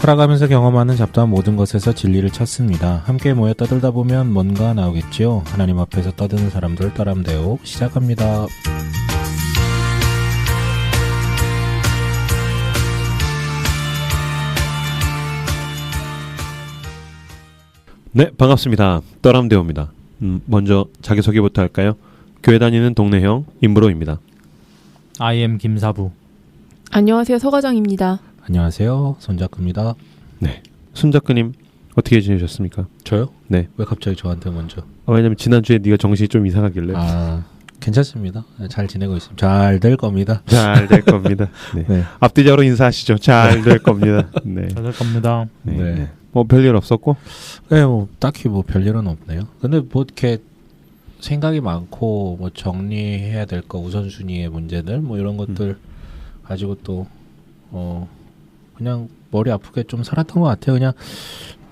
살아가면서 경험하는 잡다한 모든 것에서 진리를 찾습니다. 함께 모여 떠들다 보면 뭔가 나오겠지요. 하나님 앞에서 떠드는 사람들 떠람대오 시작합니다. 네, 반갑습니다. 떠람대오입니다. 먼저 자기소개부터 할까요? 교회 다니는 동네형 임브로입니다. I am 김사부. 안녕하세요, 서과장입니다. 안녕하세요, 손작구입니다. 네, 손작구님 어떻게 지내셨습니까? 저요? 네. 왜 갑자기 저한테 먼저? 왜냐면 지난주에 네가 정신이 좀 이상하길래. 괜찮습니다. 잘 지내고 있습니다. 잘 될 겁니다. 잘 될 겁니다. 네. 네. 앞뒤적으로 인사하시죠. 잘 될 겁니다. 네. 잘 될 겁니다. 네. 네. 뭐 별일 없었고? 네, 뭐 딱히 뭐 별일은 없네요. 근데 뭐 이렇게 생각이 많고 뭐 정리해야 될 거 우선순위의 문제들 뭐 이런 것들 가지고 또 그냥 머리 아프게 좀 살았던 것 같아요. 그냥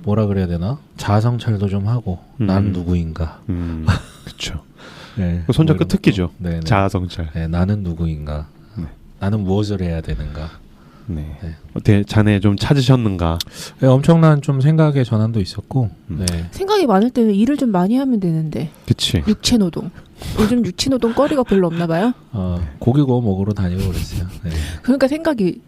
뭐라 그래야 되나? 자아성찰도 좀 하고 난 누구인가? 그렇죠. 네, 손잡고 뭐 특기죠. 네, 자아성찰. 네, 나는 누구인가? 네. 나는 무엇을 해야 되는가? 네. 네. 어때 자네 좀 찾으셨는가? 네, 엄청난 좀 생각의 전환도 있었고. 네. 생각이 많을 때는 일을 좀 많이 하면 되는데. 그치. 육체노동. 요즘 육체노동 거리가 별로 없나 봐요. 고기 구워 먹으러 다니고 그랬어요. 네. 그러니까 생각이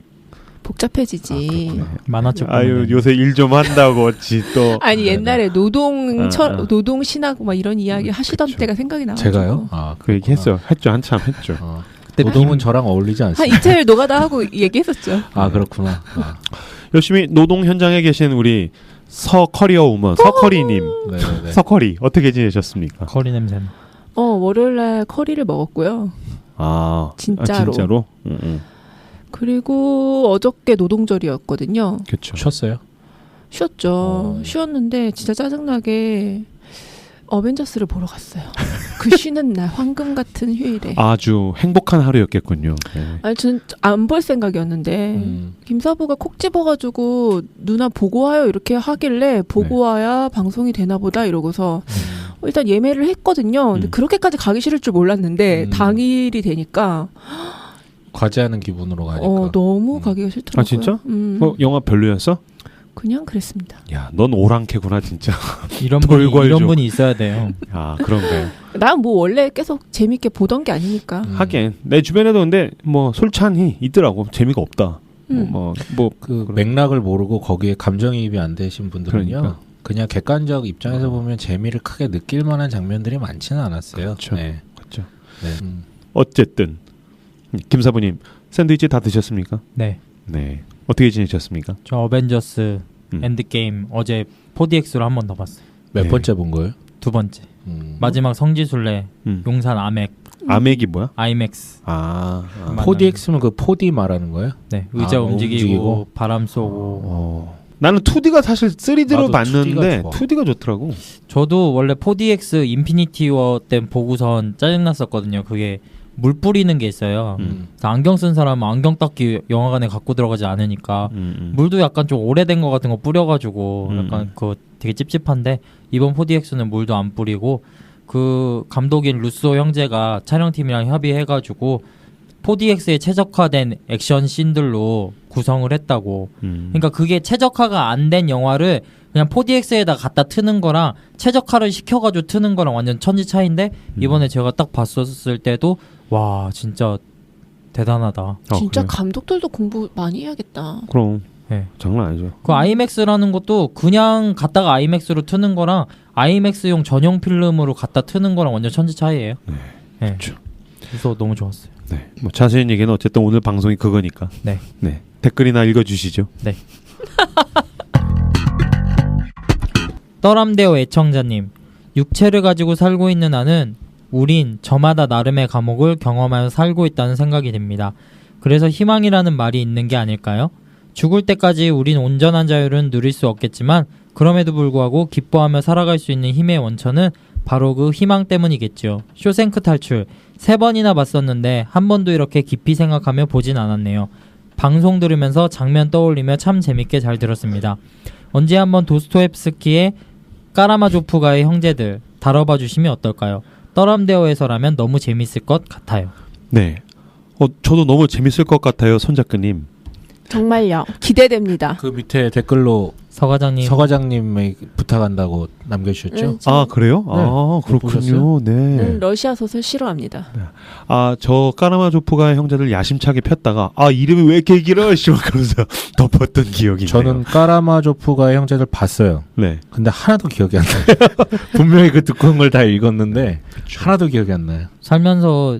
복잡해지지. 만화책. 아유 요새 일 좀 한다고 또. 아니 옛날에 노동 신학 막 이런 이야기 그쵸. 하시던 때가 생각이 나요. 제가요? 그 얘기 했죠. 한참 했죠. 노동은 저랑 어울리지 한 않습니다. 이틀 노가다 하고 얘기했었죠. 그렇구나. 열심히 노동 현장에 계신 우리 서커리어 우먼 서커리님. 네네네. 서커리 어떻게 지내셨습니까? 커리 냄새. 월요일날 커리를 먹었고요. 진짜로. 진짜로? 그리고 어저께 노동절이었거든요. 그렇죠. 쉬었어요? 쉬었죠. 쉬었는데 진짜 짜증나게 어벤져스를 보러 갔어요. 그 쉬는 날 황금 같은 휴일에. 아주 행복한 하루였겠군요. 네. 아니 저는 안 볼 생각이었는데 김사부가 콕 집어가지고 누나 보고 와요 이렇게 하길래 보고 와야 방송이 되나 보다 이러고서 일단 예매를 했거든요. 근데 그렇게까지 가기 싫을 줄 몰랐는데 당일이 되니까 과제하는 기분으로 가니까. 너무 가기가 싫더라고요. 아 진짜? 영화 별로였어? 그냥 그랬습니다. 야, 넌 오랑캐구나 진짜. 이런 분이 있어야 돼요. 아 그런가요? 난 뭐 원래 계속 재밌게 보던 게 아니니까. 하긴 내 주변에도 근데 뭐 솔찬히 있더라고. 재미가 없다. 그 맥락을 모르고 거기에 감정이입이 안 되신 분들은요. 그러니까. 그냥 객관적 입장에서 보면 재미를 크게 느낄 만한 장면들이 많지는 않았어요. 그렇죠. 네. 그렇죠. 네. 어쨌든 김사부님 샌드위치 다 드셨습니까? 네. 네. 어떻게 지내셨습니까? 저 어벤져스 엔드게임 어제 4DX로 한 번 더 봤어요. 몇 번째 본 거예요? 2번째. 마지막 성지순례 용산 아맥. 아맥이 뭐야? 아이맥스. 4DX면 그 4D 말하는 거예요? 네. 의자 움직이고 바람 쏘고. 나는 2D가 사실 3D로 나도 봤는데 2D가 2D가 좋더라고. 저도 원래 4DX 인피니티 워 때 보고선 짜증났었거든요. 그게 물 뿌리는 게 있어요. 그래서 안경 쓴 사람은 안경 닦기 영화관에 갖고 들어가지 않으니까 물도 약간 좀 오래된 거 같은 거 뿌려가지고 약간 그거 되게 찝찝한데 이번 4DX는 물도 안 뿌리고 그 감독인 루소 형제가 촬영팀이랑 협의해가지고 4DX에 최적화된 액션 씬들로 구성을 했다고. 그러니까 그게 최적화가 안 된 영화를 그냥 4DX에다 갖다 트는 거랑 최적화를 시켜가지고 트는 거랑 완전 천지 차이인데 이번에 제가 딱 봤었을 때도 와 진짜 대단하다. 진짜 그래. 감독들도 공부 많이 해야겠다. 그럼 네. 장난 아니죠. 그 아이맥스라는 것도 그냥 갖다가 아이맥스로 트는 거랑 아이맥스용 전용 필름으로 갖다 트는 거랑 완전 천지 차이예요. 네. 그렇죠. 그래서 너무 좋았어요. 네. 뭐 자세한 얘기는 어쨌든 오늘 방송이 그거니까. 네. 네. 댓글이나 읽어주시죠. 네. 떠람대오 애청자님, 육체를 가지고 살고 있는 나는 우린 저마다 나름의 감옥을 경험하며 살고 있다는 생각이 듭니다. 그래서 희망이라는 말이 있는 게 아닐까요? 죽을 때까지 우린 온전한 자유를 누릴 수 없겠지만 그럼에도 불구하고 기뻐하며 살아갈 수 있는 힘의 원천은 바로 그 희망 때문이겠죠. 쇼생크 탈출 3번이나 봤었는데 한 번도 이렇게 깊이 생각하며 보진 않았네요. 방송 들으면서 장면 떠올리며 참 재밌게 잘 들었습니다. 언제 한번 도스토옙스키의 까라마조프가의 형제들 다뤄봐 주시면 어떨까요? 떠람대어에서라면 너무 재밌을 것 같아요. 네. 저도 너무 재밌을 것 같아요, 손 작가님. 정말요. 기대됩니다. 그 밑에 댓글로 서 과장님이 부탁한다고 남겨주셨죠? 네, 아 그래요? 네. 아 그렇군요. 보셨어요? 네. 러시아 소설 싫어합니다. 아 저 까라마조프가의 형제들 야심차게 폈다가 아 이름이 왜 이렇게 길어? 씨발 그러면서 덮었던 기억이 있네요. 저는 까라마조프가의 형제들 봤어요. 네. 근데 하나도 기억이 안 나요. 분명히 그 두꺼운 걸 다 읽었는데 하나도 기억이 안 나요. 살면서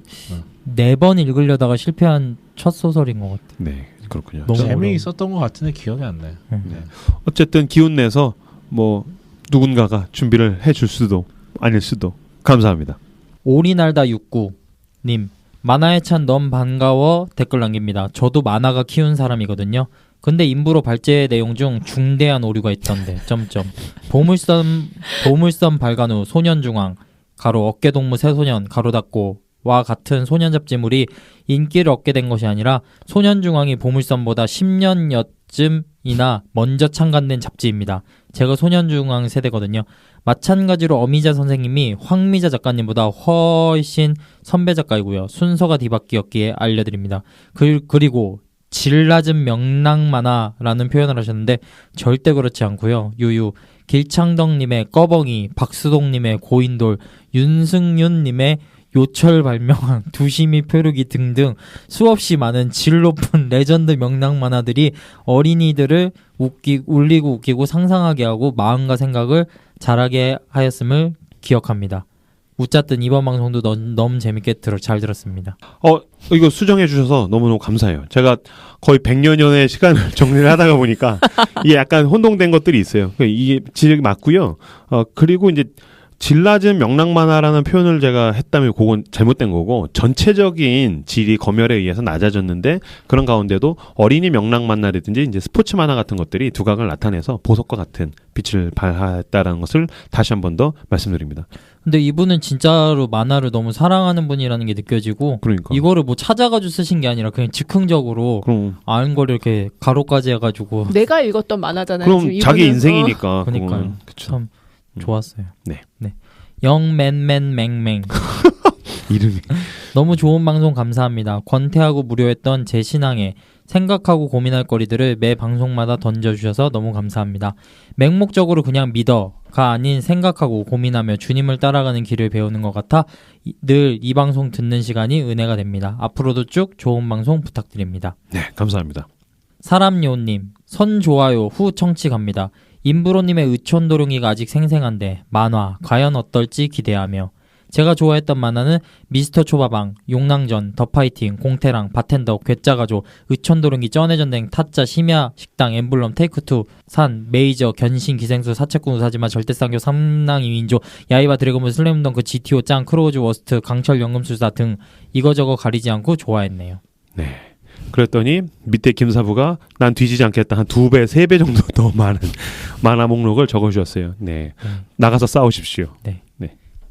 4번 읽으려다가 실패한 첫 소설인 것 같아요. 네. 그렇군요. 너무 재미있었던 것 같은데 기억이 안 나요. 네. 어쨌든 기운 내서 뭐 누군가가 준비를 해줄 수도 아닐 수도 감사합니다. 오리날다 69님 만화에 찬 넌 반가워 댓글 남깁니다. 저도 만화가 키운 사람이거든요. 근데 인부로 발제 내용 중 중대한 오류가 있던데 점점 보물섬 발간 후 소년중앙 가로 어깨동무 새소년 가로 닫고 와 같은 소년 잡지물이 인기를 얻게 된 것이 아니라 소년중앙이 보물섬보다 10년여쯤이나 먼저 창간된 잡지입니다. 제가 소년중앙 세대거든요. 마찬가지로 어미자 선생님이 황미자 작가님보다 훨씬 선배 작가이고요. 순서가 뒤바뀌었기에 알려드립니다. 그리고 질 낮은 명랑만화라는 표현을 하셨는데 절대 그렇지 않고요. 유유 길창덕님의 꺼벙이, 박수동님의 고인돌, 윤승윤님의 요철 발명왕, 두심이 표류기 등등 수없이 많은 질 높은 레전드 명랑 만화들이 어린이들을 울리고 웃기고 상상하게 하고 마음과 생각을 자라게 하였음을 기억합니다. 웃잤던 이번 방송도 너무 재밌게 잘 들었습니다. 이거 수정해 주셔서 너무너무 감사해요. 제가 거의 100년의 시간을 정리를 하다가 보니까 이게 약간 혼동된 것들이 있어요. 이게 질이 맞고요. 그리고 이제 질 낮은 명랑만화라는 표현을 제가 했다면 그건 잘못된 거고 전체적인 질이 검열에 의해서 낮아졌는데 그런 가운데도 어린이 명랑만화라든지 이제 스포츠 만화 같은 것들이 두각을 나타내서 보석과 같은 빛을 발했다라는 것을 다시 한 번 더 말씀드립니다. 근데 이분은 진짜로 만화를 너무 사랑하는 분이라는 게 느껴지고 그러니까 이거를 뭐 찾아가지고 쓰신 게 아니라 그냥 즉흥적으로 그럼 아는 걸 이렇게 가로까지 해가지고 내가 읽었던 만화잖아요. 그럼 지금 자기 이분은. 인생이니까 그러니까요. 그쵸. 참 좋았어요. 네. 영맨맨맹맹 이름이 너무 좋은 방송 감사합니다. 권태하고 무료했던 제 신앙에 생각하고 고민할 거리들을 매 방송마다 던져주셔서 너무 감사합니다. 맹목적으로 그냥 믿어가 아닌 생각하고 고민하며 주님을 따라가는 길을 배우는 것 같아 늘 이 방송 듣는 시간이 은혜가 됩니다. 앞으로도 쭉 좋은 방송 부탁드립니다. 네 감사합니다. 사람요님 선 좋아요 후 청취 갑니다. 임브로님의 의촌도룡이가 아직 생생한데 만화 과연 어떨지 기대하며 제가 좋아했던 만화는 미스터 초밥왕, 용랑전, 더파이팅, 공태랑, 바텐더, 괴짜가조, 의촌도룡이, 쩐해전쟁, 타짜, 심야, 식당, 엠블럼, 테이크투, 산, 메이저, 견신, 기생수, 사채꾼, 우사지마, 절대쌍교, 삼랑이 윈조, 야이바, 드래곤볼, 슬램덩크, GTO, 짱, 크로우즈, 워스트, 강철, 연금술사 등 이거저거 가리지 않고 좋아했네요. 네. 그랬더니 밑에 김사부가 난 뒤지지 않겠다 한 2배, 3배 정도 더 많은 만화 목록을 적어주셨어요. 네. 나가서 싸우십시오. 네.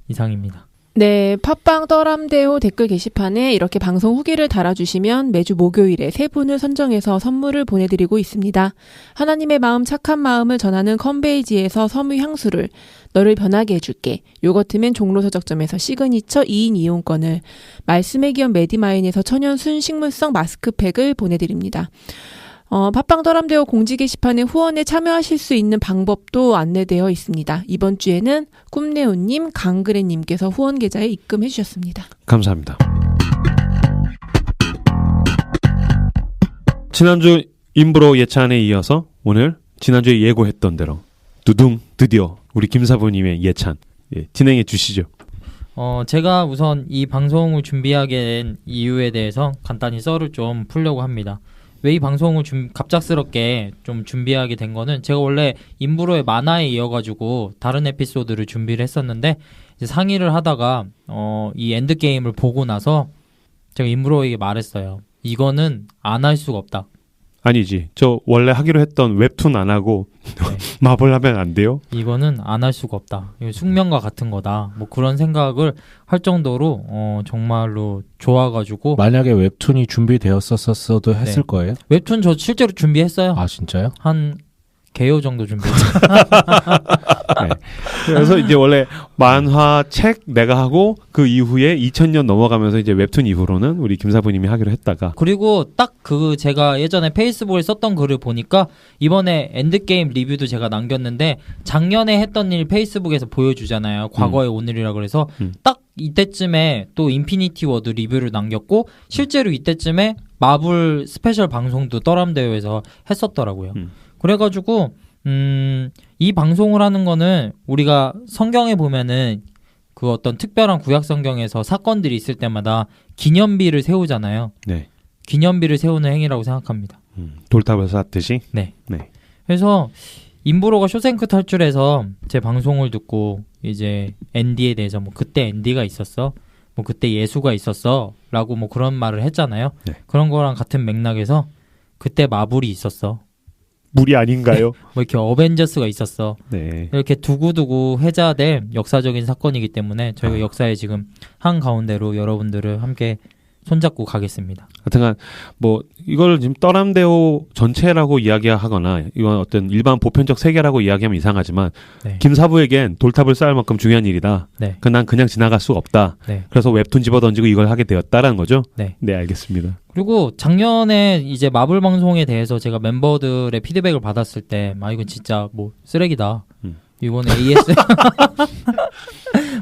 이상입니다. 네, 팟빵 떠람대호 댓글 게시판에 이렇게 방송 후기를 달아주시면 매주 목요일에 3분을 선정해서 선물을 보내드리고 있습니다. 하나님의 마음 착한 마음을 전하는 컨베이지에서 섬유 향수를 너를 변하게 해줄게. 요거트맨 종로서적점에서 시그니처 2인 이용권을 말씀의 기업 메디마인에서 천연 순식물성 마스크팩을 보내드립니다. 팟빵 떠람대호 공지 게시판에 후원에 참여하실 수 있는 방법도 안내되어 있습니다. 이번 주에는 꿈네오님, 강그래님께서 후원 계좌에 입금해 주셨습니다. 감사합니다. 지난주 임브로 예찬에 이어서 오늘 지난주에 예고했던 대로 두둥 드디어 우리 김사부님의 예찬 진행해 주시죠. 제가 우선 이 방송을 준비하게 된 이유에 대해서 간단히 썰을 좀 풀려고 합니다. 왜 이 방송을 갑작스럽게 좀 준비하게 된 거는 제가 원래 임브로의 만화에 이어가지고 다른 에피소드를 준비를 했었는데 이제 상의를 하다가 이 엔드게임을 보고 나서 제가 임브로에게 말했어요. 이거는 안 할 수가 없다. 아니지. 저 원래 하기로 했던 웹툰 안 하고 네. 마블 하면 안 돼요? 이거는 안 할 수가 없다. 이거 숙명과 같은 거다. 뭐 그런 생각을 할 정도로 정말로 좋아가지고 만약에 웹툰이 준비되었었어도 했을 네. 거예요? 웹툰 저 실제로 준비했어요. 아 진짜요? 한 개요 정도 준비했어요. 네. 그래서 이제 원래 만화 책 내가 하고 그 이후에 2000년 넘어가면서 이제 웹툰 이후로는 우리 김사부님이 하기로 했다가 그리고 딱 그 제가 예전에 페이스북에 썼던 글을 보니까 이번에 엔드게임 리뷰도 제가 남겼는데 작년에 했던 일 페이스북에서 보여주잖아요. 과거의 오늘이라 그래서 딱 이때쯤에 또 인피니티 워드 리뷰를 남겼고 실제로 이때쯤에 마블 스페셜 방송도 떠람대회에서 했었더라고요. 그래가지고 이 방송을 하는 거는 우리가 성경에 보면은 그 어떤 특별한 구약 성경에서 사건들이 있을 때마다 기념비를 세우잖아요. 네. 기념비를 세우는 행위라고 생각합니다. 돌탑을 쌓듯이. 네. 네. 그래서 임브로가 쇼생크 탈출해서 제 방송을 듣고 이제 앤디에 대해서 뭐 그때 앤디가 있었어, 뭐 그때 예수가 있었어라고 뭐 그런 말을 했잖아요. 네. 그런 거랑 같은 맥락에서 그때 마블이 있었어. 물이 아닌가요? 뭐 이렇게 어벤져스가 있었어. 네. 이렇게 두고두고 회자될 역사적인 사건이기 때문에 저희가 역사에 지금 한 가운데로 여러분들을 함께 손잡고 가겠습니다. 하여튼간 뭐 이걸 지금 떠람대호 전체라고 이야기하거나 이건 어떤 일반 보편적 세계라고 이야기하면 이상하지만 네. 김사부에겐 돌탑을 쌓을 만큼 중요한 일이다. 네. 난 그냥 지나갈 수가 없다. 네. 그래서 웹툰 집어던지고 이걸 하게 되었다라는 거죠. 네. 네, 알겠습니다. 그리고 작년에 이제 마블 방송에 대해서 제가 멤버들의 피드백을 받았을 때, 이건 진짜 뭐 쓰레기다. 이번에 AS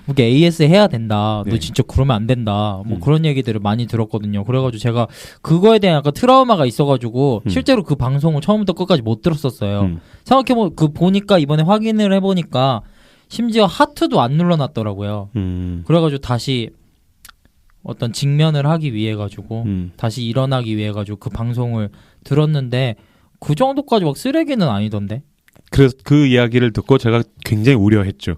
이렇게 AS 해야 된다. 네. 너 진짜 그러면 안 된다. 뭐 그런 얘기들을 많이 들었거든요. 그래가지고 제가 그거에 대한 약간 트라우마가 있어가지고 실제로 그 방송을 처음부터 끝까지 못 들었었어요. 생각해보 보니까 이번에 확인을 해보니까 심지어 하트도 안 눌러놨더라고요. 그래가지고 다시 어떤 직면을 하기 위해 가지고 다시 일어나기 위해 가지고 그 방송을 들었는데 그 정도까지 막 쓰레기는 아니던데. 그래서 그 이야기를 듣고 제가 굉장히 우려했죠.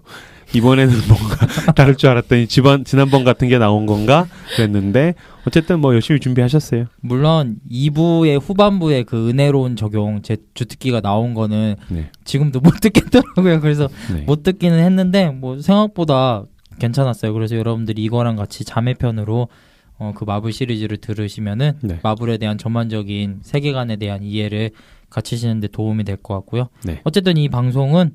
이번에는 뭔가 다를 줄 알았더니 지난번 같은 게 나온 건가 그랬는데 어쨌든 뭐 열심히 준비하셨어요. 물론 2부의 후반부에 그 은혜로운 적용 제 주특기가 나온 거는 네. 지금도 못 듣겠더라고요. 그래서 네. 못 듣기는 했는데 뭐 생각보다 괜찮았어요. 그래서 여러분들이 이거랑 같이 자매편으로 그 마블 시리즈를 들으시면은 네. 마블에 대한 전반적인 세계관에 대한 이해를 갖추시는 데 도움이 될 것 같고요. 네. 어쨌든 이 방송은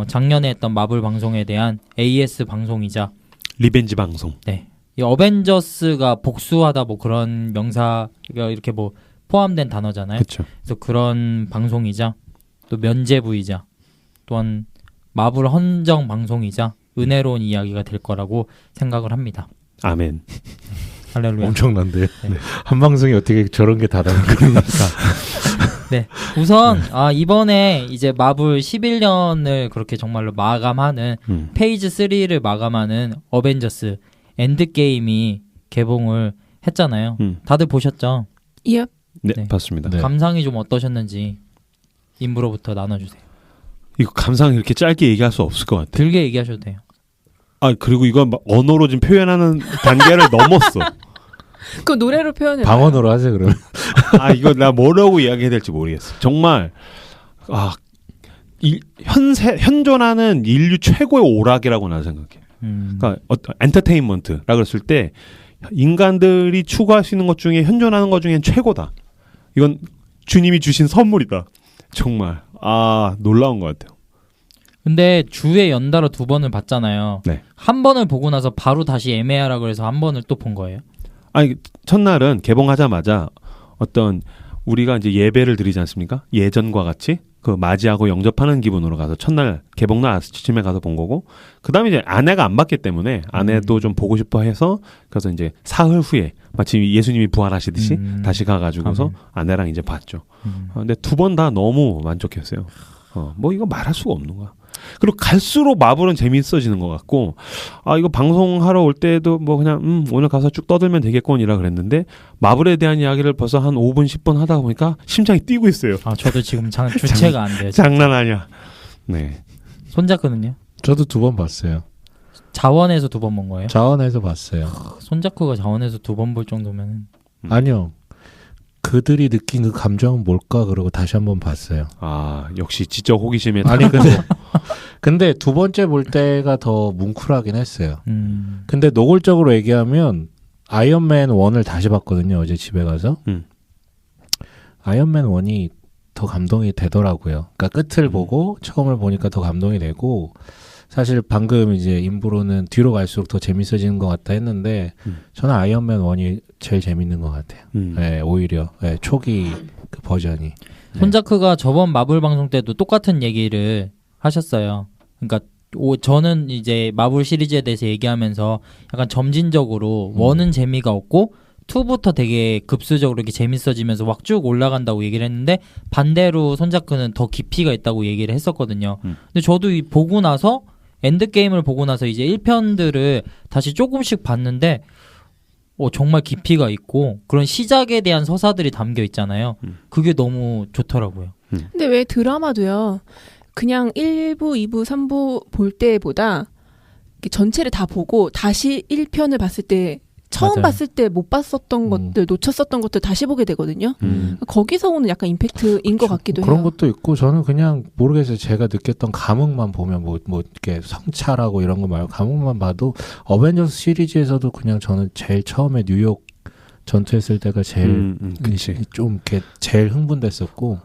작년에 했던 마블 방송에 대한 AS 방송이자 리벤지 방송. 네. 이 어벤져스가 복수하다 뭐 그런 명사가 이렇게 뭐 포함된 단어잖아요. 그렇죠. 그래서 그런 방송이자 또 면제부이자 또한 마블 헌정 방송이자 은혜로운 이야기가 될 거라고 생각을 합니다. 아멘. 할렐루야. 엄청난데 네. 한 방송이 어떻게 저런 게 다 나오니까. 네. 우선 이번에 이제 마블 11년을 그렇게 정말로 마감하는 페이지 3를 마감하는 어벤져스 엔드게임이 개봉을 했잖아요. 다들 보셨죠? 예. 네, 네. 봤습니다. 네. 감상이 좀 어떠셨는지 임브로부터 나눠주세요. 이거 감상 이렇게 짧게 얘기할 수 없을 것 같아. 길게 얘기하셔도 돼요. 그리고 이건 막 언어로 좀 표현하는 단계를 넘었어. 그 노래로 표현해. 방언으로 하세요 그러면. 이거 나 뭐라고 이야기해야 될지 모르겠어. 정말 현존하는 인류 최고의 오락이라고 나는 생각해. 그러니까 엔터테인먼트라 그랬을 때 인간들이 추구할 수 있는 것 중에 현존하는 것 중엔 최고다. 이건 주님이 주신 선물이다. 정말 놀라운 것 같아요. 근데 주에 연달아 2번을 봤잖아요. 네. 한 번을 보고 나서 바로 다시 애매하라 그래서 한 번을 또 본 거예요? 첫날은 개봉하자마자 어떤 우리가 이제 예배를 드리지 않습니까? 예전과 같이 그 맞이하고 영접하는 기분으로 가서 첫날 개봉날 아침에 가서 본 거고, 그다음에 이제 아내가 안 봤기 때문에 아내도 좀 보고 싶어 해서 그래서 이제 사흘 후에 마치 예수님이 부활하시듯이 다시 가가지고서 아내랑 이제 봤죠. 근데 2번 다 너무 만족했어요. 뭐 이거 말할 수가 없는 거야. 그리고 갈수록 마블은 재미있어지는 것 같고, 이거 방송하러 올 때도 뭐 그냥 오늘 가서 쭉 떠들면 되겠군이라 그랬는데 마블에 대한 이야기를 벌써 한 5분 10분 하다 보니까 심장이 뛰고 있어요. 저도 지금 주체가 안 돼요. 장난 아니야. 네. 손자크는요? 저도 2번 봤어요. 자원에서 2번 본 거예요? 자원에서 봤어요. 손자크가 자원에서 2번 볼 정도면 아니요. 그들이 느낀 그 감정은 뭘까 그러고 다시 한번 봤어요. 역시 지적 호기심에 아니 근데 2번째 볼 때가 더 뭉클하긴 했어요. 근데 노골적으로 얘기하면 아이언맨 1을 다시 봤거든요. 어제 집에 가서. 아이언맨 1이 더 감동이 되더라고요. 그러니까 끝을 보고 처음을 보니까 더 감동이 되고, 사실 방금 이제 인부로는 뒤로 갈수록 더 재밌어지는 것 같다 했는데 저는 아이언맨 1이 제일 재밌는 것 같아요. 네, 오히려 네, 초기 그 버전이. 손자크가 저번 마블 방송 때도 똑같은 얘기를 하셨어요. 그러니까 저는 이제 마블 시리즈에 대해서 얘기하면서 약간 점진적으로 1은 재미가 없고 2부터 되게 급수적으로 이렇게 재밌어지면서 확 쭉 올라간다고 얘기를 했는데 반대로 손자크는 더 깊이가 있다고 얘기를 했었거든요. 근데 저도 보고 나서 엔드게임을 보고 나서 이제 1편들을 다시 조금씩 봤는데 정말 깊이가 있고 그런 시작에 대한 서사들이 담겨 있잖아요. 그게 너무 좋더라고요. 근데 왜 드라마도요. 그냥 1부, 2부, 3부 볼 때보다 전체를 다 보고 다시 1편을 봤을 때 처음 맞아요. 봤을 때 못 봤었던 것들, 놓쳤었던 것들 다시 보게 되거든요. 거기서 오는 약간 임팩트인 것 같기도 해요. 그런 것도 있고 저는 그냥 모르겠어요. 제가 느꼈던 감흥만 보면 뭐 이렇게 성찰하고 이런 거 말고 감흥만 봐도 어벤져스 시리즈에서도 그냥 저는 제일 처음에 뉴욕 전투했을 때가 제일 좀 이렇게 제일 흥분됐었고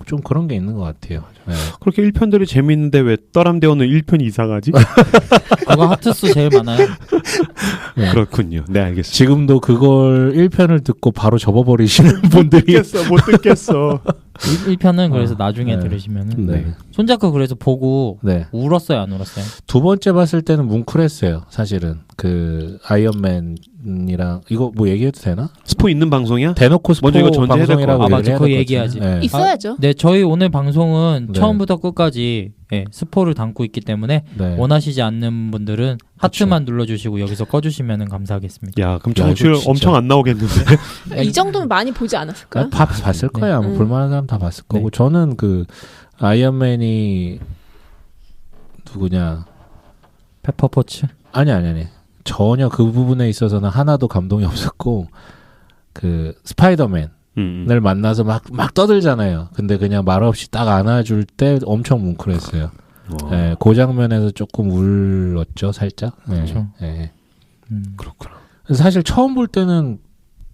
좀 그런 게 있는 것 같아요. 네. 그렇게 1편들이 재밌는데 왜 떠람대어는 1편이 이상하지? 그거 하트수 제일 많아요. 네. 그렇군요. 네, 알겠습니다. 지금도 그걸 1편을 듣고 바로 접어버리시는 분들이 못 듣겠어. 1편은 그래서 나중에 들으시면은 네. 손자크 그래서 보고 네. 울었어요, 안 울었어요? 두 번째 봤을 때는 뭉클했어요. 사실은 그 아이언맨이랑 이거 뭐 얘기해도 되나? 스포 있는 방송이야? 대놓고 스포 먼저 이거 전제해야 될 방송이라고 것 같아. 맞아, 얘기를 그거 해야 될 얘기하지. 것 같아요. 네. 있어야죠. 네, 저희 오늘 방송은 네. 처음부터 끝까지 스포를 담고 있기 때문에 네. 원하시지 않는 분들은 하트만 눌러주시고 여기서 꺼주시면 감사하겠습니다. 야, 그럼 야, 청취율 이거 진짜. 엄청 안 나오겠는데? 이 정도면 많이 보지 않았을까요? 다 봤을 거야. 아마 볼만한 사람 다 봤을 거고. 네. 저는 그 아이언맨이 누구냐? 페퍼포츠. 아니. 전혀 그 부분에 있어서는 하나도 감동이 없었고 그 스파이더맨을 만나서 막 떠들잖아요. 근데 그냥 말 없이 딱 안아줄 때 엄청 뭉클했어요. 네, 그 장면에서 조금 울었죠, 살짝. 네, 그렇죠. 네. 그렇구나. 사실 처음 볼 때는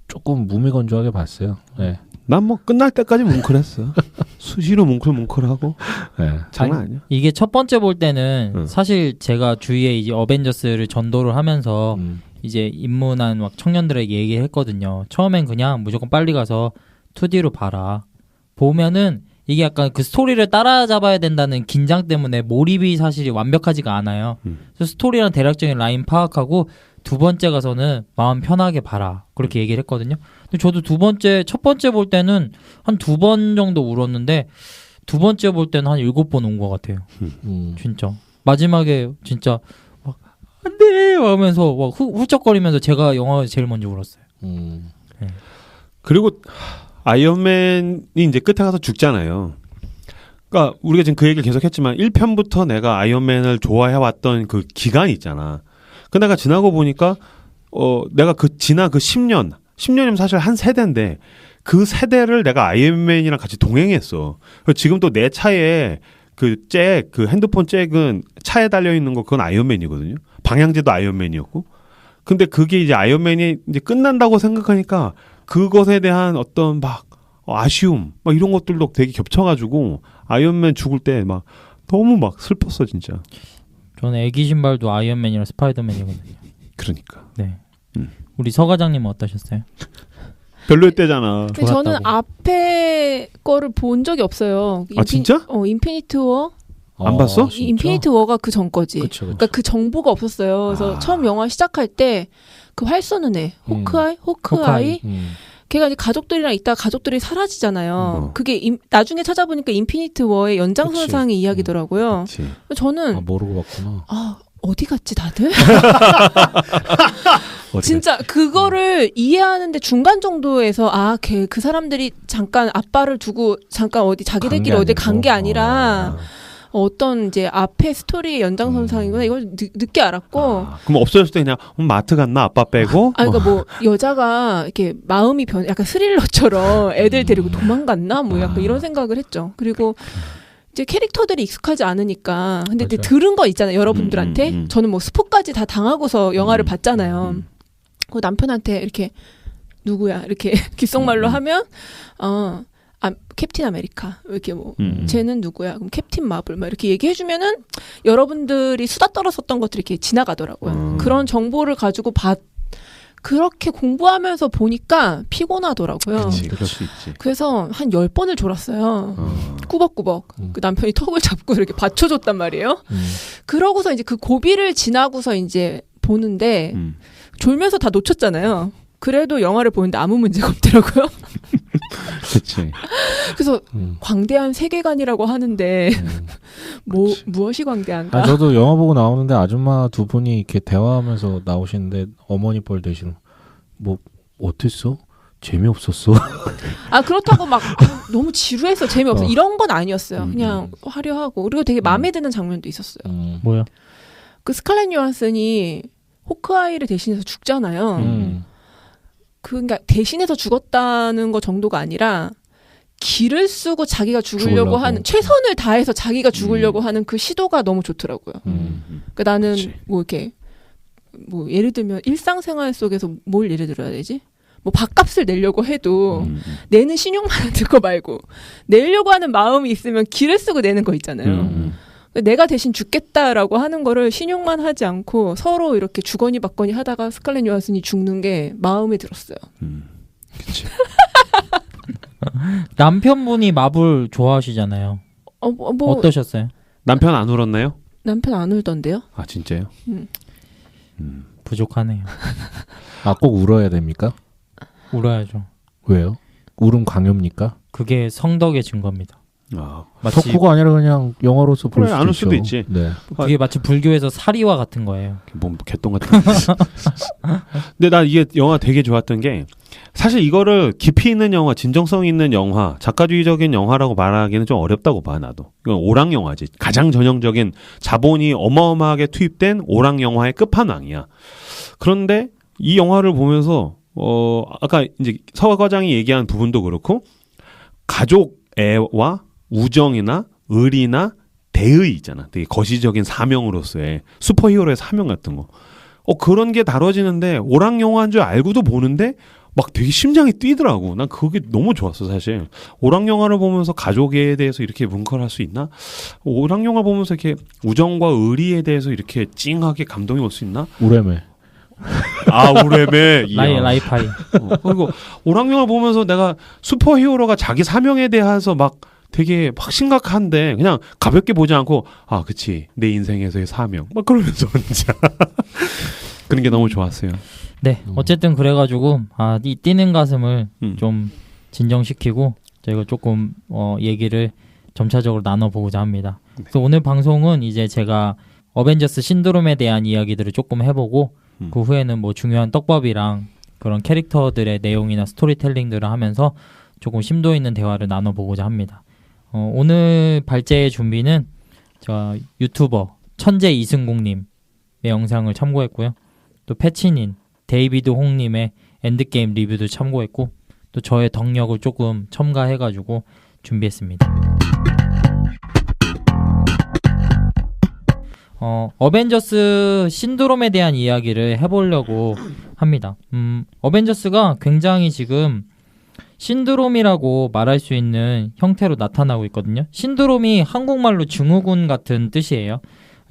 조금 무미건조하게 봤어요. 네. 난 뭐 끝날 때까지 뭉클했어. 수시로 뭉클하고. 네. 장난 아니야. 이게 첫 번째 볼 때는 사실 제가 주위에 이제 어벤져스를 전도를 하면서 이제 입문한 막 청년들에게 얘기를 했거든요. 처음엔 그냥 무조건 빨리 가서 2D로 봐라. 보면은 이게 약간 그 스토리를 따라잡아야 된다는 긴장 때문에 몰입이 사실 완벽하지가 않아요. 그래서 스토리랑 대략적인 라인 파악하고 두 번째 가서는 마음 편하게 봐라. 그렇게 얘기를 했거든요. 근데 저도 첫 번째 볼 때는 한 2번 정도 울었는데 두 번째 볼 때는 한 7번 온 것 같아요. 진짜. 마지막에 진짜 막 안 돼! 하면서 막 훌쩍거리면서 제가 영화에서 제일 먼저 울었어요. 네. 그리고 아이언맨이 이제 끝에 가서 죽잖아요. 그러니까 우리가 지금 그 얘기를 계속했지만 1편부터 내가 아이언맨을 좋아해왔던 그 기간이 있잖아. 그 내가 지나고 보니까 내가 지난 그 10년이면 사실 한 세대인데 그 세대를 내가 아이언맨이랑 같이 동행했어. 지금 또 내 차에 그 핸드폰 잭은 차에 달려 있는 거 그건 아이언맨이거든요. 방향제도 아이언맨이었고. 근데 그게 이제 아이언맨이 이제 끝난다고 생각하니까 그것에 대한 어떤 막 아쉬움 막 이런 것들도 되게 겹쳐가지고 아이언맨 죽을 때 막 너무 막 슬펐어 진짜. 저는 애기 신발도 아이언맨이랑 스파이더맨이거든요. 그러니까. 네. 우리 서 과장님은 어떠셨어요? 별로였대잖아. 근데 저는 앞에 거를 본 적이 없어요. 아 진짜? 인피니트 워안 봤어? 진짜? 인피니트 워가 그 전거지. 그쵸. 그러니까 그 정보가 없었어요. 그래서 처음 영화 시작할 때 그 활 쏘는 애, 호크아이. 걔가 이제 가족들이랑 있다가 가족들이 사라지잖아요. 그게 나중에 찾아보니까 인피니트 워의 연장선상의 이야기더라고요. 그치. 저는 모르고 봤구나. 어디 갔지 다들? 진짜 그거를 이해하는데 중간 정도에서 그 사람들이 잠깐 아빠를 두고 잠깐 어디 자기들끼리 어디 간 게 아니라 어떤 이제 앞에 스토리의 연장선상이구나 이걸 늦게 알았고. 그럼 없어졌을 때 그냥 마트 갔나 아빠 빼고? 그러니까 뭐 여자가 이렇게 마음이 약간 스릴러처럼 애들 데리고 도망갔나 뭐 약간 이런 생각을 했죠. 그리고 이제 캐릭터들이 익숙하지 않으니까. 근데 이제 들은 거 있잖아요, 여러분들한테. 저는 뭐 스포까지 다 당하고서 영화를 봤잖아요. 그 남편한테 이렇게 누구야 이렇게 귓속말로 하면 캡틴 아메리카 이렇게 뭐 쟤는 누구야? 그럼 캡틴 마블 막 이렇게 얘기해주면은 여러분들이 수다 떨었었던 것들이 이렇게 지나가더라고요. 그런 정보를 가지고 그렇게 공부하면서 보니까 피곤하더라고요. 그치, 그럴 수 있지. 그래서 한 10번을 졸았어요. 꾸벅꾸벅. 그 남편이 턱을 잡고 이렇게 받쳐줬단 말이에요. 그러고서 이제 그 고비를 지나고서 이제 보는데 졸면서 다 놓쳤잖아요. 그래도 영화를 보는데 아무 문제가 없더라고요. 그치. 그래서 광대한 세계관이라고 하는데 무엇이 광대한가? 저도 영화 보고 나오는데 아줌마 두 분이 이렇게 대화하면서 나오시는데 어머니 뻘 대신 뭐 어땠어? 재미없었어. 그렇다고 막 너무 지루해서 재미없어 이런 건 아니었어요. 그냥 화려하고 그리고 되게 마음에 드는 장면도 있었어요. 뭐야? 그 스칼렛 요한슨이 호크아이를 대신해서 죽잖아요. 그러니까 대신해서 죽었다는 거 정도가 아니라 기를 쓰고 자기가 죽으려고 하는 최선을 다해서 자기가 죽으려고 하는 그 시도가 너무 좋더라고요. 그러니까 나는 그치. 뭐 이렇게 뭐 예를 들면 일상생활 속에서 뭘 예를 들어야 되지? 뭐 밥값을 내려고 해도 내는 신용만 하는 거 말고 내려고 하는 마음이 있으면 기를 쓰고 내는 거 있잖아요. 내가 대신 죽겠다라고 하는 거를 신용만 하지 않고 서로 이렇게 주거니 받거니 하다가 스칼렛 요한슨이 죽는 게 마음에 들었어요. 그치. 남편분이 마블 좋아하시잖아요. 뭐 어떠셨어요? 남편 안 울었나요? 남편 안 울던데요? 아 진짜요? 부족하네요. 꼭 울어야 됩니까? 울어야죠. 왜요? 울음 강요입니까? 그게 성덕의 증거입니다. 마치 덕후가 아니라 그냥 영화로서 볼 그래, 수도 안 울 있죠. 수도 있지. 네. 그게 마치 불교에서 사리와 같은 거예요. 뭐 개똥 같은. 근데 나 이게 영화 되게 좋았던 게 사실 이거를 깊이 있는 영화, 진정성 있는 영화, 작가주의적인 영화라고 말하기는 좀 어렵다고 봐 나도. 이건 오락 영화지. 가장 전형적인 자본이 어마어마하게 투입된 오락 영화의 끝판왕이야. 그런데 이 영화를 보면서 아까 이제 서 과장이 얘기한 부분도 그렇고 가족애와 우정이나 의리나 대의 있잖아. 되게 거시적인 사명으로서의 슈퍼히어로의 사명 같은 거. 그런 게 다뤄지는데 오락 영화인 줄 알고도 보는데 막 되게 심장이 뛰더라고. 난 그게 너무 좋았어 사실. 오락 영화를 보면서 가족에 대해서 이렇게 뭉클할 수 있나? 오락 영화 보면서 이렇게 우정과 의리에 대해서 이렇게 찡하게 감동이 올 수 있나? 우레메. 우레메. 라이파이. 그리고 오락 영화 보면서 내가 슈퍼히어로가 자기 사명에 대해서 막 되게 막 심각한데 그냥 가볍게 보지 않고 그치 내 인생에서의 사명 막 그러면서 혼자 그런 게 너무 좋았어요. 네, 어쨌든 그래가지고 이 뛰는 가슴을 좀 진정시키고 저희가 조금 얘기를 점차적으로 나눠보고자 합니다. 그래서 오늘 방송은 이제 제가 어벤져스 신드롬에 대한 이야기들을 조금 해보고 그 후에는 뭐 중요한 떡밥이랑 그런 캐릭터들의 내용이나 스토리텔링들을 하면서 조금 심도 있는 대화를 나눠보고자 합니다. 오늘 발제의 준비는 저 유튜버 천재 이승국님의 영상을 참고했고요. 또 패치닌 데이비드 홍님의 엔드게임 리뷰도 참고했고 또 저의 덕력을 조금 첨가해가지고 준비했습니다. 어벤져스 신드롬에 대한 이야기를 해보려고 합니다. 어벤져스가 굉장히 지금 신드롬이라고 말할 수 있는 형태로 나타나고 있거든요. 신드롬이 한국말로 증후군 같은 뜻이에요.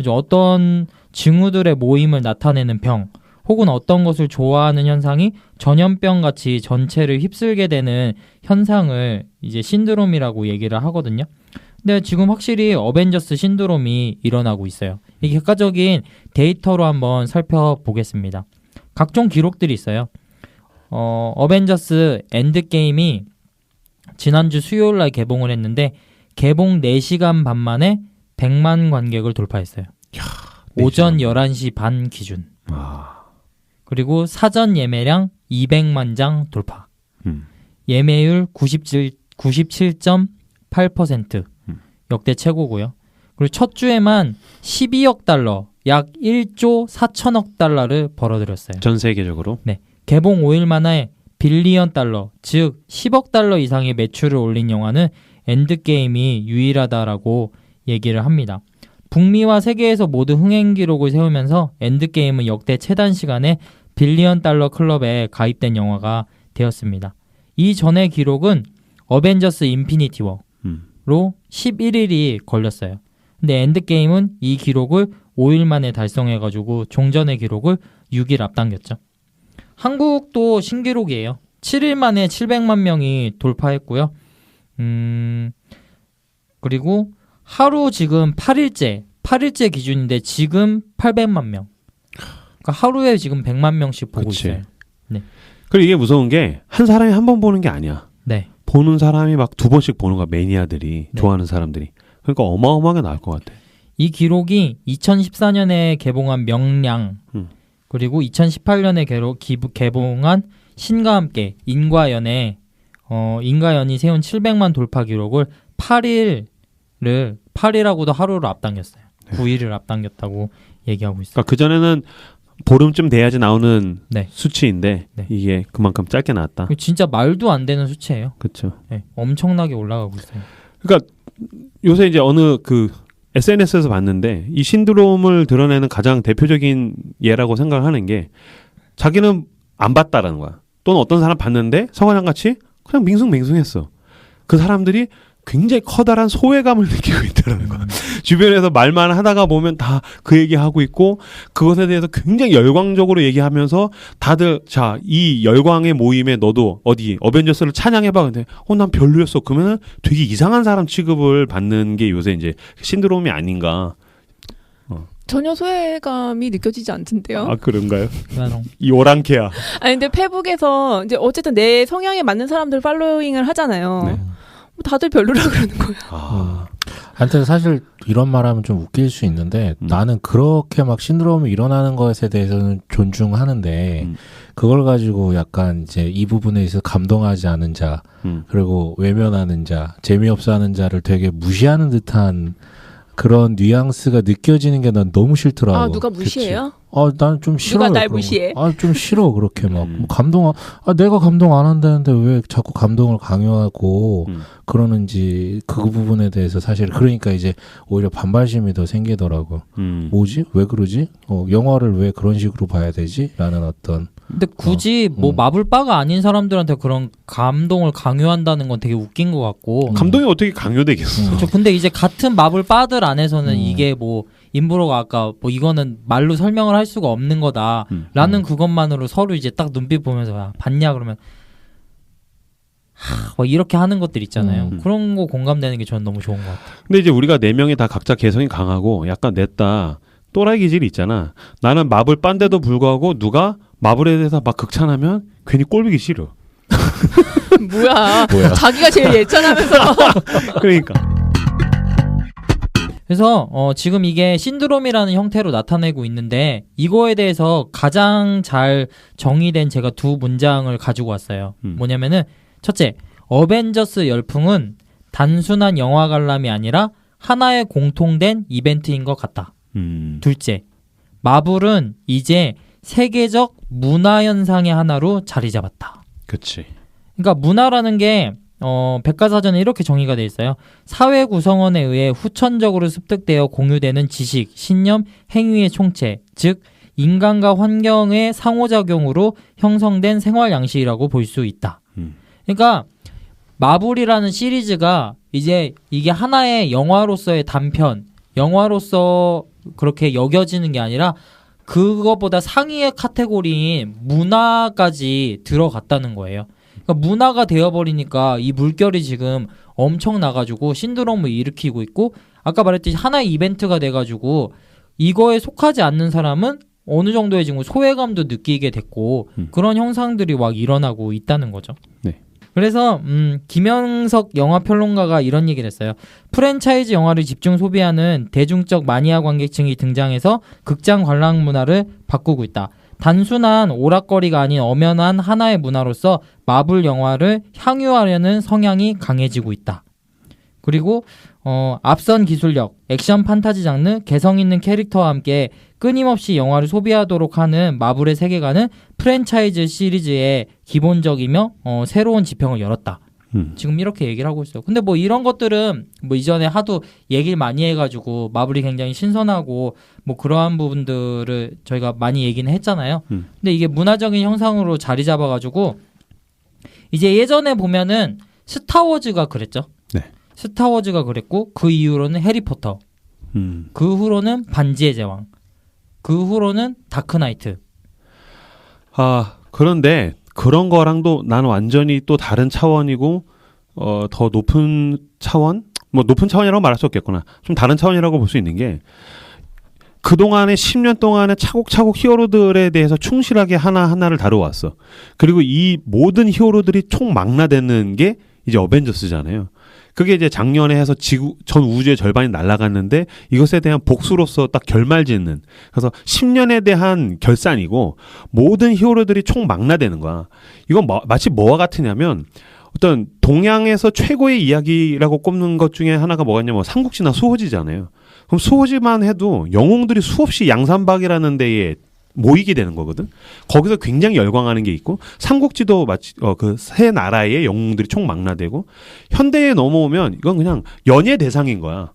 어떤 증후들의 모임을 나타내는 병 혹은 어떤 것을 좋아하는 현상이 전염병 같이 전체를 휩쓸게 되는 현상을 이제 신드롬이라고 얘기를 하거든요. 근데 지금 확실히 어벤져스 신드롬이 일어나고 있어요. 이 객관적인 데이터로 한번 살펴보겠습니다. 각종 기록들이 있어요. 어벤져스 엔드게임이 지난주 수요일날 개봉을 했는데 개봉 4시간 반 만에 100만 관객을 돌파했어요. 오전 11시 반 기준. 그리고 사전 예매량 200만 장 돌파. 예매율 97.8%. 역대 최고고요. 그리고 첫 주에만 12억 달러, 약 1조 4천억 달러를 벌어들였어요. 전 세계적으로? 네. 개봉 5일 만에 빌리언 달러, 즉 10억 달러 이상의 매출을 올린 영화는 엔드게임이 유일하다라고 얘기를 합니다. 북미와 세계에서 모두 흥행 기록을 세우면서 엔드게임은 역대 최단 시간에 빌리언 달러 클럽에 가입된 영화가 되었습니다. 이전의 기록은 어벤져스 인피니티 워로 11일이 걸렸어요. 근데 엔드게임은 이 기록을 5일 만에 달성해가지고 종전의 기록을 6일 앞당겼죠. 한국도 신기록이에요. 7일 만에 700만 명이 돌파했고요. 그리고 하루 지금 8일째 기준인데 지금 800만 명. 그러니까 하루에 지금 100만 명씩 보고 그치. 있어요. 네. 그리고 이게 무서운 게 한 사람이 한 번 보는 게 아니야. 네. 보는 사람이 막 2번씩 보는 거야. 매니아들이 네. 좋아하는 사람들이. 그러니까 어마어마하게 나올 것 같아. 이 기록이 2014년에 개봉한 명량 그리고 2018년에 개봉한 신과 함께 인과연이 세운 700만 돌파 기록을 8일하고도 하루를 앞당겼어요. 9일을 앞당겼다고 얘기하고 있어요. 그러니까 그전에는 보름쯤 돼야지 나오는 네. 수치인데 네. 이게 그만큼 짧게 나왔다. 진짜 말도 안 되는 수치예요. 그렇죠. 네, 엄청나게 올라가고 있어요. 그러니까 요새 이제 어느 그 SNS에서 봤는데 이 신드롬을 드러내는 가장 대표적인 예라고 생각하는 게 자기는 안 봤다라는 거야. 또는 어떤 사람 봤는데 서과장같이 그냥 밍숭맹숭했어. 그 사람들이 굉장히 커다란 소외감을 느끼고 있다는 거야. 주변에서 말만 하다가 보면 다 그 얘기하고 있고 그것에 대해서 굉장히 열광적으로 얘기하면서 다들 자, 이 열광의 모임에 너도 어디 어벤져스를 찬양해봐. 근데 난 별로였어. 그러면은 되게 이상한 사람 취급을 받는 게 요새 이제 신드롬이 아닌가. 전혀 소외감이 느껴지지 않던데요. 아 그런가요? 그래서 이 오랑캐야. 아니 근데 페북에서 이제 어쨌든 내 성향에 맞는 사람들 팔로잉을 하잖아요. 네. 다들 별로라 그러는 거예요. 한테 사실 이런 말하면 좀 웃길 수 있는데 나는 그렇게 막 신드롬이 일어나는 것에 대해서는 존중하는데 그걸 가지고 약간 이제 이 부분에 있어서 감동하지 않은 자 그리고 외면하는 자 재미없어 하는 자를 되게 무시하는 듯한 그런 뉘앙스가 느껴지는 게 난 너무 싫더라고. 아 누가 무시해요? 난 좀 싫어. 누가 날 무시해? 좀 싫어 그렇게 막 감동. 내가 감동 안 한다는데 왜 자꾸 감동을 강요하고 그러는지 그 부분에 대해서 사실 그러니까 이제 오히려 반발심이 더 생기더라고. 뭐지? 왜 그러지? 영화를 왜 그런 식으로 봐야 되지? 라는 어떤. 근데 굳이 뭐 마블바가 아닌 사람들한테 그런 감동을 강요한다는 건 되게 웃긴 것 같고. 감동이 어떻게 강요되겠어? 그렇죠. 근데 이제 같은 마블바들 안에서는 이게 뭐 인브로가 아까 뭐 이거는 말로 설명을 할 수가 없는 거다라는 그것만으로 서로 이제 딱 눈빛 보면서 야, 봤냐 그러면 뭐 이렇게 하는 것들 있잖아요. 그런 거 공감되는 게 저는 너무 좋은 것 같아요. 근데 이제 우리가 4명이 다 각자 개성이 강하고 약간 냈다 또라이 기질이 있잖아. 나는 마블 빤데도 불구하고 누가 마블에 대해서 막 극찬하면 괜히 꼴보기 싫어. 뭐야. 자기가 제일 예찬하면서. 그러니까. 그래서 지금 이게 신드롬이라는 형태로 나타내고 있는데 이거에 대해서 가장 잘 정의된 제가 두 문장을 가지고 왔어요. 뭐냐면은 첫째, 어벤져스 열풍은 단순한 영화 관람이 아니라 하나의 공통된 이벤트인 것 같다. 둘째, 마블은 이제 세계적 문화 현상의 하나로 자리 잡았다. 그렇지. 그러니까 문화라는 게 백과사전에 이렇게 정의가 돼 있어요. 사회 구성원에 의해 후천적으로 습득되어 공유되는 지식, 신념, 행위의 총체, 즉 인간과 환경의 상호작용으로 형성된 생활 양식이라고 볼 수 있다. 그러니까 마블이라는 시리즈가 이제 이게 하나의 영화로서의 단편, 영화로서 그렇게 여겨지는 게 아니라 그거보다 상위의 카테고리인 문화까지 들어갔다는 거예요. 그러니까 문화가 되어버리니까 이 물결이 지금 엄청 나가지고 신드롬을 일으키고 있고 아까 말했듯이 하나의 이벤트가 돼가지고 이거에 속하지 않는 사람은 어느 정도의 지금 소외감도 느끼게 됐고 그런 형상들이 막 일어나고 있다는 거죠. 네. 그래서 김영석 영화평론가가 이런 얘기를 했어요. 프랜차이즈 영화를 집중 소비하는 대중적 마니아 관객층이 등장해서 극장 관람 문화를 바꾸고 있다. 단순한 오락거리가 아닌 엄연한 하나의 문화로서 마블 영화를 향유하려는 성향이 강해지고 있다. 그리고 앞선 기술력, 액션 판타지 장르, 개성 있는 캐릭터와 함께 끊임없이 영화를 소비하도록 하는 마블의 세계관은 프랜차이즈 시리즈의 기본적이며 새로운 지평을 열었다. 지금 이렇게 얘기를 하고 있어요. 근데 뭐 이런 것들은 뭐 이전에 하도 얘기를 많이 해가지고 마블이 굉장히 신선하고 뭐 그러한 부분들을 저희가 많이 얘기는 했잖아요. 근데 이게 문화적인 형상으로 자리 잡아가지고 이제 예전에 보면은 스타워즈가 그랬죠. 네. 스타워즈가 그랬고 그 이후로는 해리포터. 그 후로는 반지의 제왕. 그 후로는 다크나이트. 그런데 그런 거랑도 나는 완전히 또 다른 차원이고 더 높은 차원? 뭐 높은 차원이라고 말할 수 없겠구나. 좀 다른 차원이라고 볼 수 있는 게 그동안에 10년 동안에 차곡차곡 히어로들에 대해서 충실하게 하나하나를 다뤄왔어. 그리고 이 모든 히어로들이 총망라되는 게 이제 어벤져스잖아요. 그게 이제 작년에 해서 전 우주의 절반이 날아갔는데 이것에 대한 복수로서 딱 결말짓는. 그래서 10년에 대한 결산이고 모든 히어로들이 총망라되는 거야. 이건 마치 뭐와 같으냐면 어떤 동양에서 최고의 이야기라고 꼽는 것 중에 하나가 뭐가 있냐면 삼국지나 수호지잖아요. 그럼 수호지만 해도 영웅들이 수없이 양산박이라는 데에 모이게 되는 거거든. 거기서 굉장히 열광하는 게 있고 삼국지도 마치 그 세 나라의 영웅들이 총망라되고 현대에 넘어오면 이건 그냥 연예 대상인 거야.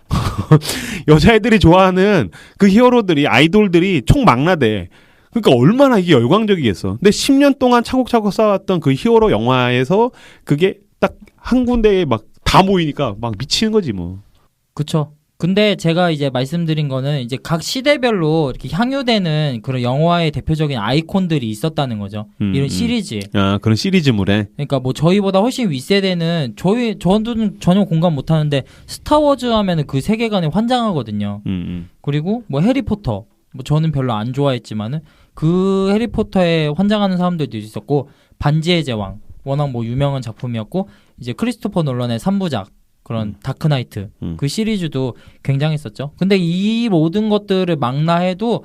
여자애들이 좋아하는 그 히어로들이 아이돌들이 총망라돼. 그러니까 얼마나 이게 열광적이겠어. 근데 10년 동안 차곡차곡 쌓았던 그 히어로 영화에서 그게 딱 한 군데에 막 다 모이니까 막 미치는 거지 뭐. 그쵸. 근데 제가 이제 말씀드린 거는 이제 각 시대별로 이렇게 향유되는 그런 영화의 대표적인 아이콘들이 있었다는 거죠. 이런 시리즈. 그런 시리즈물에. 그러니까 뭐 저희보다 훨씬 윗세대는 저는 전혀 공감 못 하는데 스타워즈 하면은 그 세계관에 환장하거든요. 그리고 뭐 해리포터. 뭐 저는 별로 안 좋아했지만은 그 해리포터에 환장하는 사람들도 있었고 반지의 제왕. 워낙 뭐 유명한 작품이었고 이제 크리스토퍼 놀란의 3부작. 그런 다크나이트 그 시리즈도 굉장했었죠. 근데 이 모든 것들을 망라해도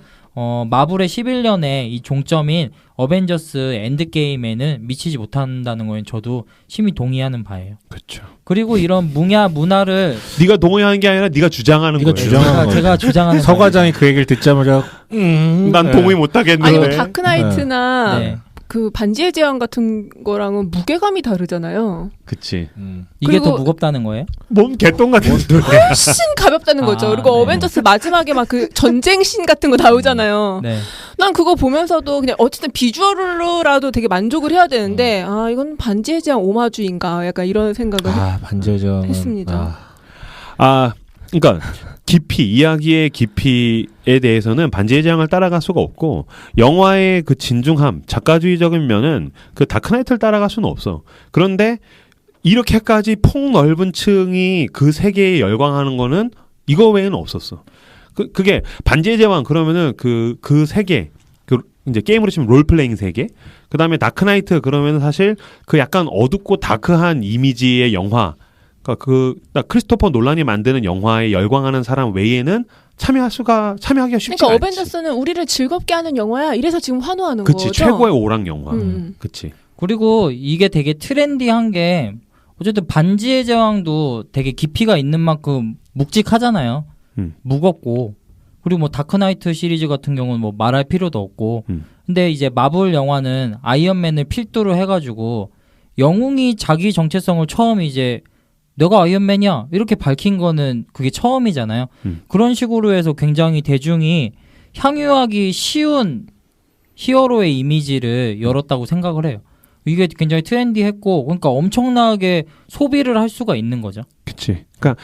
마블의 11년의 이 종점인 어벤져스 엔드게임에는 미치지 못한다는 거는 저도 심히 동의하는 바예요. 그렇죠. 그리고 이런 문화를 네가 동의하는 게 아니라 네가 주장하는 거예요. 제가 주장하는 서 과장이 그 얘기를 듣자마자 난 동의 못 하겠는데. 아니 뭐 다크나이트나 네. 그 반지의 제왕 같은 거랑은 무게감이 다르잖아요. 그치. 이게 더 무겁다는 거예요? 몸 개똥 같은데. 훨씬 가볍다는 거죠. 그리고 네. 어벤져스 마지막에 막 그 전쟁 씬 같은 거 나오잖아요. 네. 난 그거 보면서도 그냥 어쨌든 비주얼로라도 되게 만족을 해야 되는데 이건 반지의 제왕 오마주인가 약간 이런 생각을 반지의 제왕 했습니다. 그러니까 이야기의 깊이에 대해서는 반지의 제왕을 따라갈 수가 없고 영화의 그 진중함, 작가주의적인 면은 그 다크나이트를 따라갈 수는 없어. 그런데 이렇게까지 폭넓은 층이 그 세계에 열광하는 거는 이거 외에는 없었어. 그게 반지의 제왕 그러면은 그 세계, 그 이제 게임으로 치면 롤플레잉 세계. 그다음에 다크나이트 그러면은 사실 그 약간 어둡고 다크한 이미지의 영화. 그러니까 크리스토퍼 놀란이 만드는 영화에 열광하는 사람 외에는 참여하기가 쉽지 그러니까 않지. 어벤져스는 우리를 즐겁게 하는 영화야. 이래서 지금 환호하는 그치, 거죠. 최고의 오락 영화. 그치. 그리고 이게 되게 트렌디한 게 어쨌든 반지의 제왕도 되게 깊이가 있는 만큼 묵직하잖아요. 무겁고. 그리고 뭐 다크나이트 시리즈 같은 경우는 뭐 말할 필요도 없고. 근데 이제 마블 영화는 아이언맨을 필두로 해가지고 영웅이 자기 정체성을 처음 이제 내가 아이언맨이야 이렇게 밝힌 거는 그게 처음이잖아요. 그런 식으로 해서 굉장히 대중이 향유하기 쉬운 히어로의 이미지를 열었다고 생각을 해요. 이게 굉장히 트렌디했고 그러니까 엄청나게 소비를 할 수가 있는 거죠. 그치. 그러니까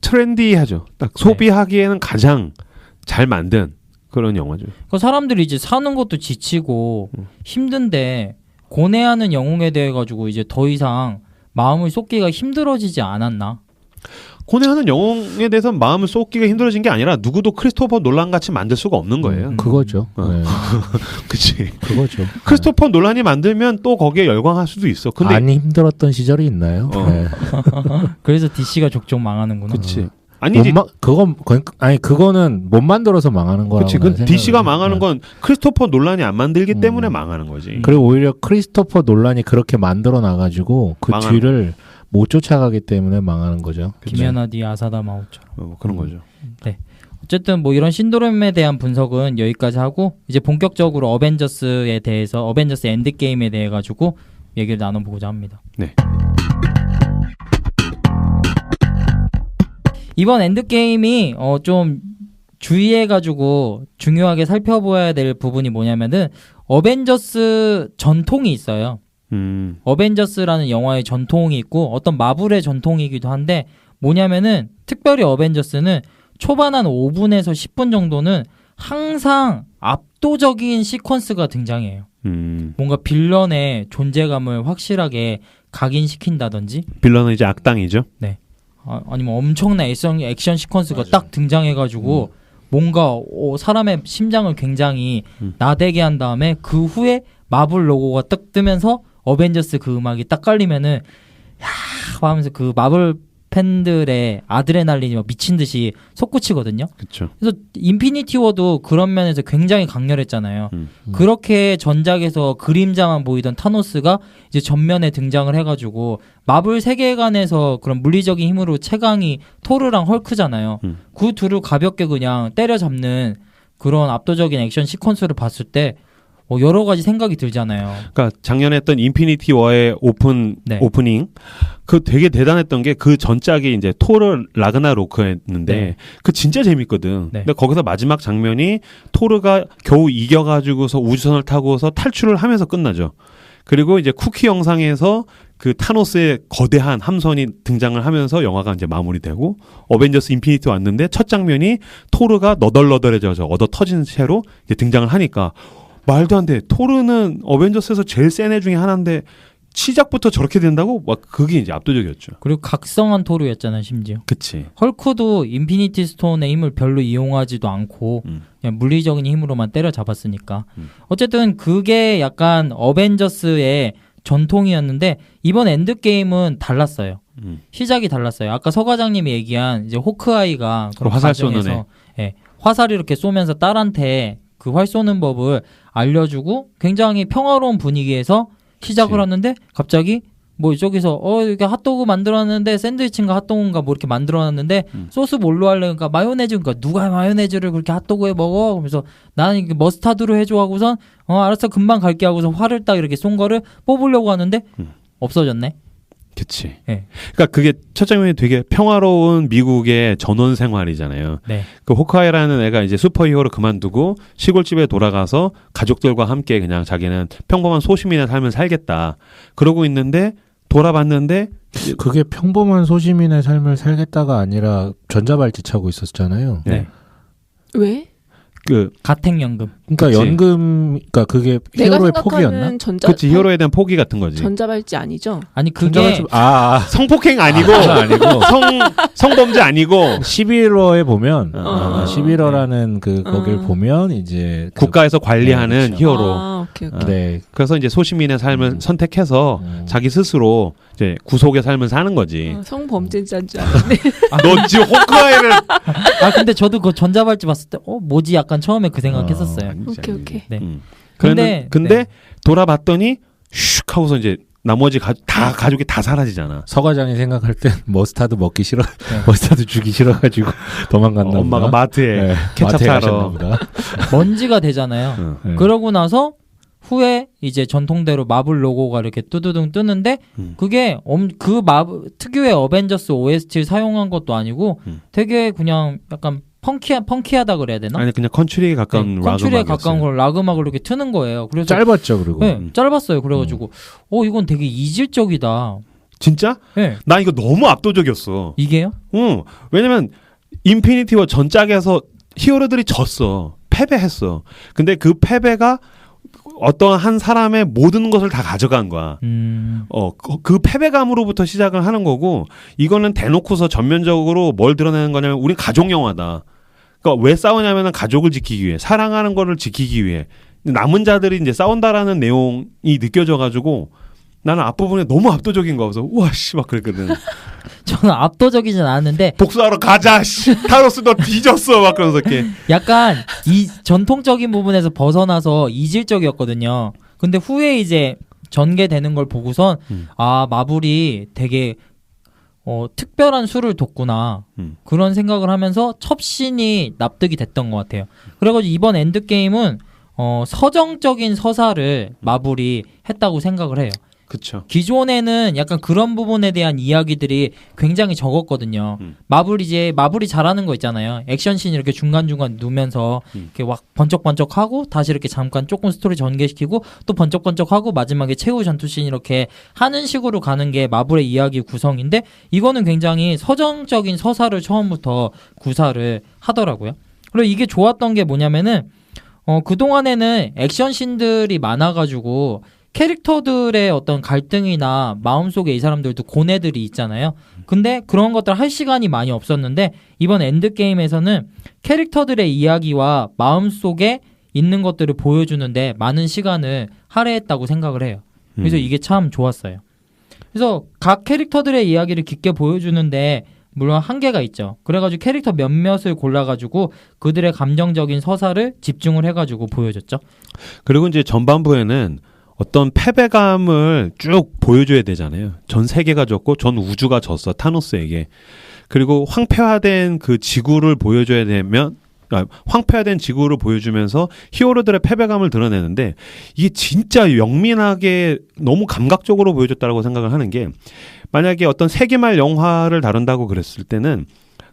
트렌디하죠. 딱 소비하기에는 가장 잘 만든 그런 영화죠. 그러니까 사람들이 이제 사는 것도 지치고 힘든데 고뇌하는 영웅에 대해 가지고 이제 더 이상 마음을 쏟기가 힘들어지지 않았나? 고뇌하는 영웅에 대해서 마음을 쏟기가 힘들어진 게 아니라 누구도 크리스토퍼 놀란 같이 만들 수가 없는 거예요. 그거죠. 네. 그치. 그거죠. 크리스토퍼 놀란이 만들면 또 거기에 열광할 수도 있어. 근데 안 힘들었던 시절이 있나요? 네. 그래서 DC가 족족 망하는구나. 그치. 아니지. 그거는 못 만들어서 망하는 거라고. 그치. 그 DC가 망하는 건 크리스토퍼 놀란이 안 만들기 때문에 망하는 거지. 그리고 오히려 크리스토퍼 놀란이 그렇게 만들어 놔가지고 그 뒤를 못 쫓아가기 때문에 망하는 거죠. 김연아디 아사다 마오처럼. 그런 거죠. 네. 어쨌든 뭐 이런 신드롬에 대한 분석은 여기까지 하고 이제 본격적으로 어벤져스에 대해서 어벤져스 엔드게임에 대해 가지고 얘기를 나눠보고자 합니다. 네. 이번 엔드게임이 좀 주의해가지고 중요하게 살펴봐야 될 부분이 뭐냐면은 어벤져스 전통이 있어요. 어벤져스라는 영화의 전통이 있고 어떤 마블의 전통이기도 한데 뭐냐면은 특별히 어벤져스는 초반 한 5분에서 10분 정도는 항상 압도적인 시퀀스가 등장해요. 뭔가 빌런의 존재감을 확실하게 각인시킨다든지. 빌런은 이제 악당이죠. 네. 아니면 엄청난 액션 시퀀스가 맞아. 딱 등장해가지고 뭔가 사람의 심장을 굉장히 나대게 한 다음에 그 후에 마블 로고가 딱 뜨면서 어벤져스 그 음악이 딱 깔리면은 야 하면서 그 마블 팬들의 아드레날린이 미친 듯이 솟구치거든요. 그쵸. 그래서 인피니티 워도 그런 면에서 굉장히 강렬했잖아요. 그렇게 전작에서 그림자만 보이던 타노스가 이제 전면에 등장을 해가지고 마블 세계관에서 그런 물리적인 힘으로 최강이 토르랑 헐크잖아요. 그 둘을 가볍게 그냥 때려잡는 그런 압도적인 액션 시퀀스를 봤을 때 여러 가지 생각이 들잖아요. 그러니까 작년에 했던 인피니티 워의 오프닝 그 되게 대단했던 게 그 전작이 이제 토르 라그나로크였는데 네. 그 진짜 재밌거든. 네. 근데 거기서 마지막 장면이 토르가 겨우 이겨가지고서 우주선을 타고서 탈출을 하면서 끝나죠. 그리고 이제 쿠키 영상에서 그 타노스의 거대한 함선이 등장을 하면서 영화가 이제 마무리되고 어벤져스 인피니티 왔는데 첫 장면이 토르가 너덜너덜해져서 얻어 터진 채로 이제 등장을 하니까 말도 안 돼. 토르는 어벤져스에서 제일 센 애 중에 하나인데 시작부터 저렇게 된다고? 막 그게 이제 압도적이었죠. 그리고 각성한 토르였잖아요, 심지어. 그치. 헐크도 인피니티 스톤의 힘을 별로 이용하지도 않고 그냥 물리적인 힘으로만 때려잡았으니까. 어쨌든 그게 약간 어벤져스의 전통이었는데 이번 엔드게임은 달랐어요. 시작이 달랐어요. 아까 서 과장님이 얘기한 이제 호크아이가 그런 화살 쏘는 애. 예, 화살 이렇게 쏘면서 딸한테 그 활 쏘는 법을 알려주고 굉장히 평화로운 분위기에서 시작을 하는데 갑자기 뭐 저기서 이렇게 핫도그 만들어놨는데 샌드위치인가 핫도그인가 뭐 이렇게 만들어놨는데 소스 뭘로 할래? 그러니까 마요네즈. 그러니까 누가 마요네즈를 그렇게 핫도그에 먹어? 그래서 나는 이게 머스타드로 해줘 하고선 알았어 금방 갈게 하고서 활을 딱 이렇게 쏜 거를 뽑으려고 하는데 없어졌네. 그치. 네. 그러니까 그게 첫 장면이 되게 평화로운 미국의 전원 생활이잖아요. 네. 그 호크아이라는 애가 이제 슈퍼히어로 그만두고 시골집에 돌아가서 가족들과 함께 그냥 자기는 평범한 소시민의 삶을 살겠다. 그러고 있는데 돌아봤는데 그게 평범한 소시민의 삶을 살겠다가 아니라 전자발찌 차고 있었잖아요. 네. 왜? 그 가택연금. 그러니까 그치. 연금, 그러니까 그게 히어로의 포기였나? 그치, 히어로에 대한 포기 같은 거지. 전자발찌 아니죠? 아니 그게 성폭행 아니고 성범죄 아니고 11호에 보면 11호라는 그 거길 보면 이제 국가에서 관리하는 그렇죠. 히어로. 오케이. 네. 그래서 이제 소시민의 삶을 선택해서 자기 스스로 이제 구속의 삶을 사는 거지. 성범죄자인 줄 알았네. 너 지금 호크아이를 근데 저도 그 전자발찌 봤을 때 뭐지 약간 처음에 그 생각했었어요. 오케이. 네. 근데 네. 돌아봤더니 슉 하고서 이제 나머지 가족이 다 사라지잖아. 서과장이 생각할 땐 머스타드 먹기 싫어, 머스타드 주기 싫어가지고 도망갔나 보다. 엄마가 마트에 케찹 사러 먼지가 되잖아요. 그러고 나서 후에 이제 전통대로 마블 로고가 이렇게 뚜두둥 뜨는데 그게 그 마블 특유의 어벤져스 OST를 사용한 것도 아니고 되게 그냥 약간 펑키하다 그래야 되나? 아니 그냥 컨츄리에 가까운 컨츄리에 가까운 걸 락 음악을 이렇게 트는 거예요. 그래서 짧았죠, 그리고. 네, 짧았어요. 그래가지고 이건 되게 이질적이다. 진짜? 네. 나 이거 너무 압도적이었어. 이게요? 왜냐면 인피니티워 전작에서 히어로들이 졌어. 패배했어. 근데 그 패배가 어떤 한 사람의 모든 것을 다 가져간 거야. 그 패배감으로부터 시작을 하는 거고, 이거는 대놓고서 전면적으로 뭘 드러내는 거냐면 우린 가족 영화다. 그러니까 왜 싸우냐면은 가족을 지키기 위해, 사랑하는 거를 지키기 위해. 남은 자들이 이제 싸운다라는 내용이 느껴져가지고 나는 앞부분에 너무 압도적인 거 같아서 우와 씨 막 그랬거든. 저는 압도적이진 않았는데 복수하러 가자 씨. 타로스 너 뒤졌어 막 그러면서 이렇게 약간 이 전통적인 부분에서 벗어나서 이질적이었거든요. 근데 후에 이제 전개되는 걸 보고선 마블이 되게 특별한 수를 뒀구나 그런 생각을 하면서 첩신이 납득이 됐던 것 같아요. 그래가지고 이번 엔드게임은 서정적인 서사를 마블이 했다고 생각을 해요. 그쵸. 기존에는 약간 그런 부분에 대한 이야기들이 굉장히 적었거든요. 마블이 잘하는 거 있잖아요. 액션씬 이렇게 중간중간 누면서 이렇게 막 번쩍번쩍하고 다시 이렇게 잠깐 조금 스토리 전개시키고 또 번쩍번쩍하고 마지막에 최후 전투씬 이렇게 하는 식으로 가는 게 마블의 이야기 구성인데 이거는 굉장히 서정적인 서사를 처음부터 구사를 하더라고요. 그리고 이게 좋았던 게 뭐냐면은 그동안에는 액션씬들이 많아가지고 캐릭터들의 어떤 갈등이나 마음속에 이 사람들도 고뇌들이 있잖아요. 근데 그런 것들 할 시간이 많이 없었는데 이번 엔드게임에서는 캐릭터들의 이야기와 마음속에 있는 것들을 보여주는데 많은 시간을 할애했다고 생각을 해요. 그래서 이게 참 좋았어요. 그래서 각 캐릭터들의 이야기를 깊게 보여주는데 물론 한계가 있죠. 그래가지고 캐릭터 몇몇을 골라가지고 그들의 감정적인 서사를 집중을 해가지고 보여줬죠. 그리고 이제 전반부에는 어떤 패배감을 쭉 보여줘야 되잖아요. 전 세계가 졌고 전 우주가 졌어 타노스에게. 그리고 황폐화된 그 지구를 보여줘야 되면 황폐화된 지구를 보여주면서 히어로들의 패배감을 드러내는데 이게 진짜 영민하게 너무 감각적으로 보여줬다고 생각을 하는 게 만약에 어떤 세기말 영화를 다룬다고 그랬을 때는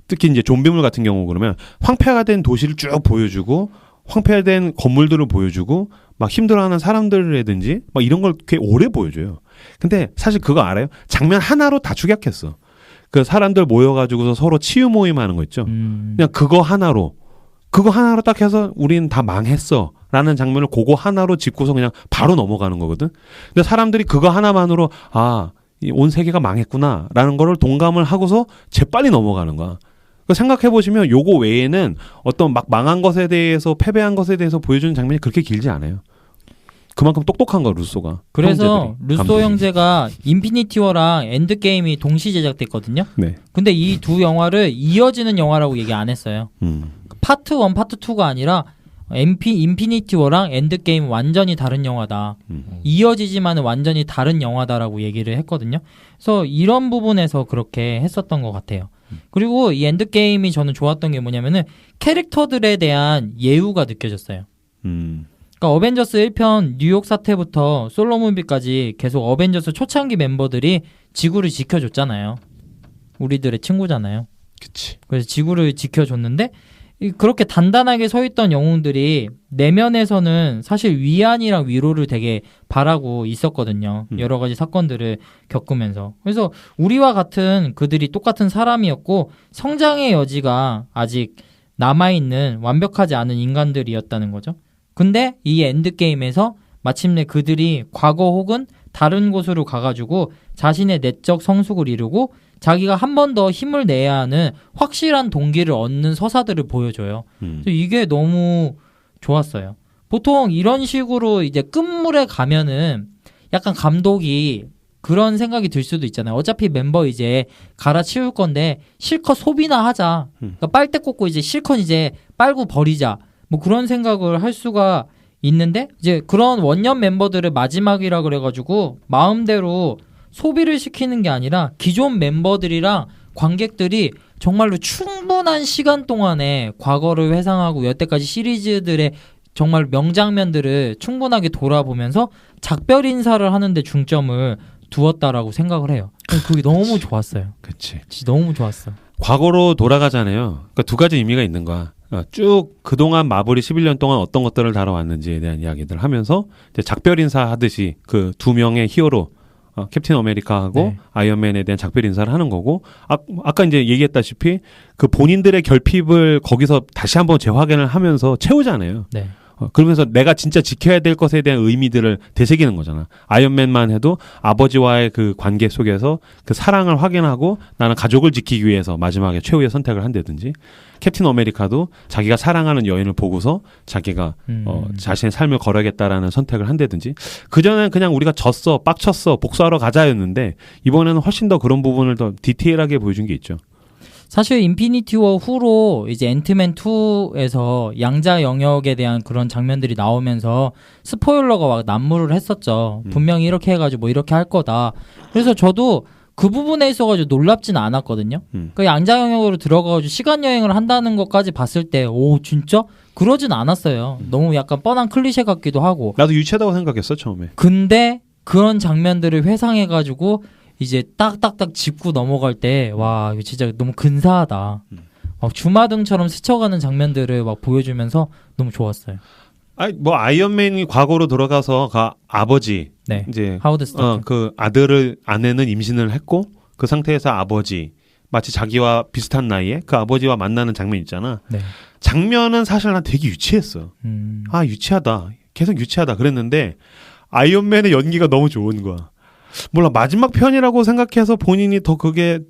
특히 이제 좀비물 같은 경우 그러면 황폐가 된 도시를 쭉 보여주고 황폐된 건물들을 보여주고 막 힘들어하는 사람들이라든지 막 이런 걸 꽤 오래 보여줘요. 근데 사실 그거 알아요? 장면 하나로 다 축약했어. 그 사람들 모여가지고서 서로 치유 모임하는 거 있죠. 그냥 그거 하나로 딱 해서 우린 다 망했어 라는 장면을 그거 하나로 짚고서 그냥 바로 넘어가는 거거든. 근데 사람들이 그거 하나만으로 온 세계가 망했구나 라는 거를 동감을 하고서 재빨리 넘어가는 거야. 생각해보시면 요거 외에는 어떤 막 망한 것에 대해서 패배한 것에 대해서 보여주는 장면이 그렇게 길지 않아요. 그만큼 똑똑한 거야 루소가. 그래서 형제들이, 루소 형제가 인피니티 워랑 엔드게임이 동시 제작됐거든요. 네. 근데 이 두 영화를 이어지는 영화라고 얘기 안 했어요. 파트 1, 파트 2가 아니라 인피니티 워랑 엔드게임 완전히 다른 영화다. 이어지지만 완전히 다른 영화다라고 얘기를 했거든요. 그래서 이런 부분에서 그렇게 했었던 것 같아요. 그리고 이 엔드게임이 저는 좋았던 게 뭐냐면은 캐릭터들에 대한 예우가 느껴졌어요. 그러니까 어벤져스 1편 뉴욕 사태부터 솔로 무비까지 계속 어벤져스 초창기 멤버들이 지구를 지켜줬잖아요. 우리들의 친구잖아요. 그치. 그래서 지구를 지켜줬는데 그렇게 단단하게 서 있던 영웅들이 내면에서는 사실 위안이랑 위로를 되게 바라고 있었거든요. 여러 가지 사건들을 겪으면서. 그래서 우리와 같은 그들이 똑같은 사람이었고 성장의 여지가 아직 남아있는 완벽하지 않은 인간들이었다는 거죠. 근데 이 엔드게임에서 마침내 그들이 과거 혹은 다른 곳으로 가가지고 자신의 내적 성숙을 이루고 자기가 한 번 더 힘을 내야 하는 확실한 동기를 얻는 서사들을 보여줘요. 이게 너무 좋았어요. 보통 이런 식으로 이제 끝물에 가면은 약간 감독이 그런 생각이 들 수도 있잖아요. 어차피 멤버 이제 갈아치울 건데 실컷 소비나 하자. 그러니까 빨대 꽂고 이제 실컷 이제 빨고 버리자. 뭐 그런 생각을 할 수가 있는데 이제 그런 원년 멤버들을 마지막이라 그래가지고 마음대로 소비를 시키는 게 아니라 기존 멤버들이랑 관객들이 정말로 충분한 시간 동안에 과거를 회상하고 여태까지 시리즈들의 정말 명장면들을 충분하게 돌아보면서 작별 인사를 하는데 중점을 두었다라고 생각을 해요. 그게 너무 좋았어요. 그치. 진짜 너무 좋았어. 과거로 돌아가잖아요. 그러니까 두 가지 의미가 있는 거야. 쭉 그동안 마블이 11년 동안 어떤 것들을 다뤄왔는지에 대한 이야기들을 하면서 이제 작별 인사 하듯이 그 두 명의 히어로 캡틴 아메리카하고 네. 아이언맨에 대한 작별 인사를 하는 거고 아까 이제 얘기했다시피 그 본인들의 결핍을 거기서 다시 한번 재확인을 하면서 채우잖아요. 네. 그러면서 내가 진짜 지켜야 될 것에 대한 의미들을 되새기는 거잖아. 아이언맨만 해도 아버지와의 그 관계 속에서 그 사랑을 확인하고 나는 가족을 지키기 위해서 마지막에 최후의 선택을 한다든지 캡틴 아메리카도 자기가 사랑하는 여인을 보고서 자기가 자신의 삶을 걸어야겠다라는 선택을 한다든지 그전에는 그냥 우리가 졌어 빡쳤어 복수하러 가자였는데 이번에는 훨씬 더 그런 부분을 더 디테일하게 보여준 게 있죠. 사실 인피니티 워 후로 이제 앤트맨 2에서 양자 영역에 대한 그런 장면들이 나오면서 스포일러가 막 난무를 했었죠. 분명히 이렇게 해가지고 뭐 이렇게 할 거다. 그래서 저도 그 부분에 있어가지고 놀랍지는 않았거든요. 그 양자 영역으로 들어가가지고 시간 여행을 한다는 것까지 봤을 때, 오 진짜? 그러진 않았어요. 너무 약간 뻔한 클리셰 같기도 하고. 나도 유치하다고 생각했어 처음에. 근데 그런 장면들을 회상해가지고 이제 딱딱딱 짚고 넘어갈 때 와 이거 진짜 너무 근사하다. 막 주마등처럼 스쳐가는 장면들을 막 보여주면서 너무 좋았어요. 아니 뭐 아이언맨이 과거로 돌아가서 아버지 네. 이제 하워드 스타크. 그 아내는 임신을 했고 그 상태에서 아버지 마치 자기와 비슷한 나이에 그 아버지와 만나는 장면 있잖아. 네. 장면은 사실 난 되게 유치했어. 아 유치하다. 계속 유치하다 그랬는데 아이언맨의 연기가 너무 좋은 거야. 몰라 마지막 편이라고 생각해서 본인이 더 그게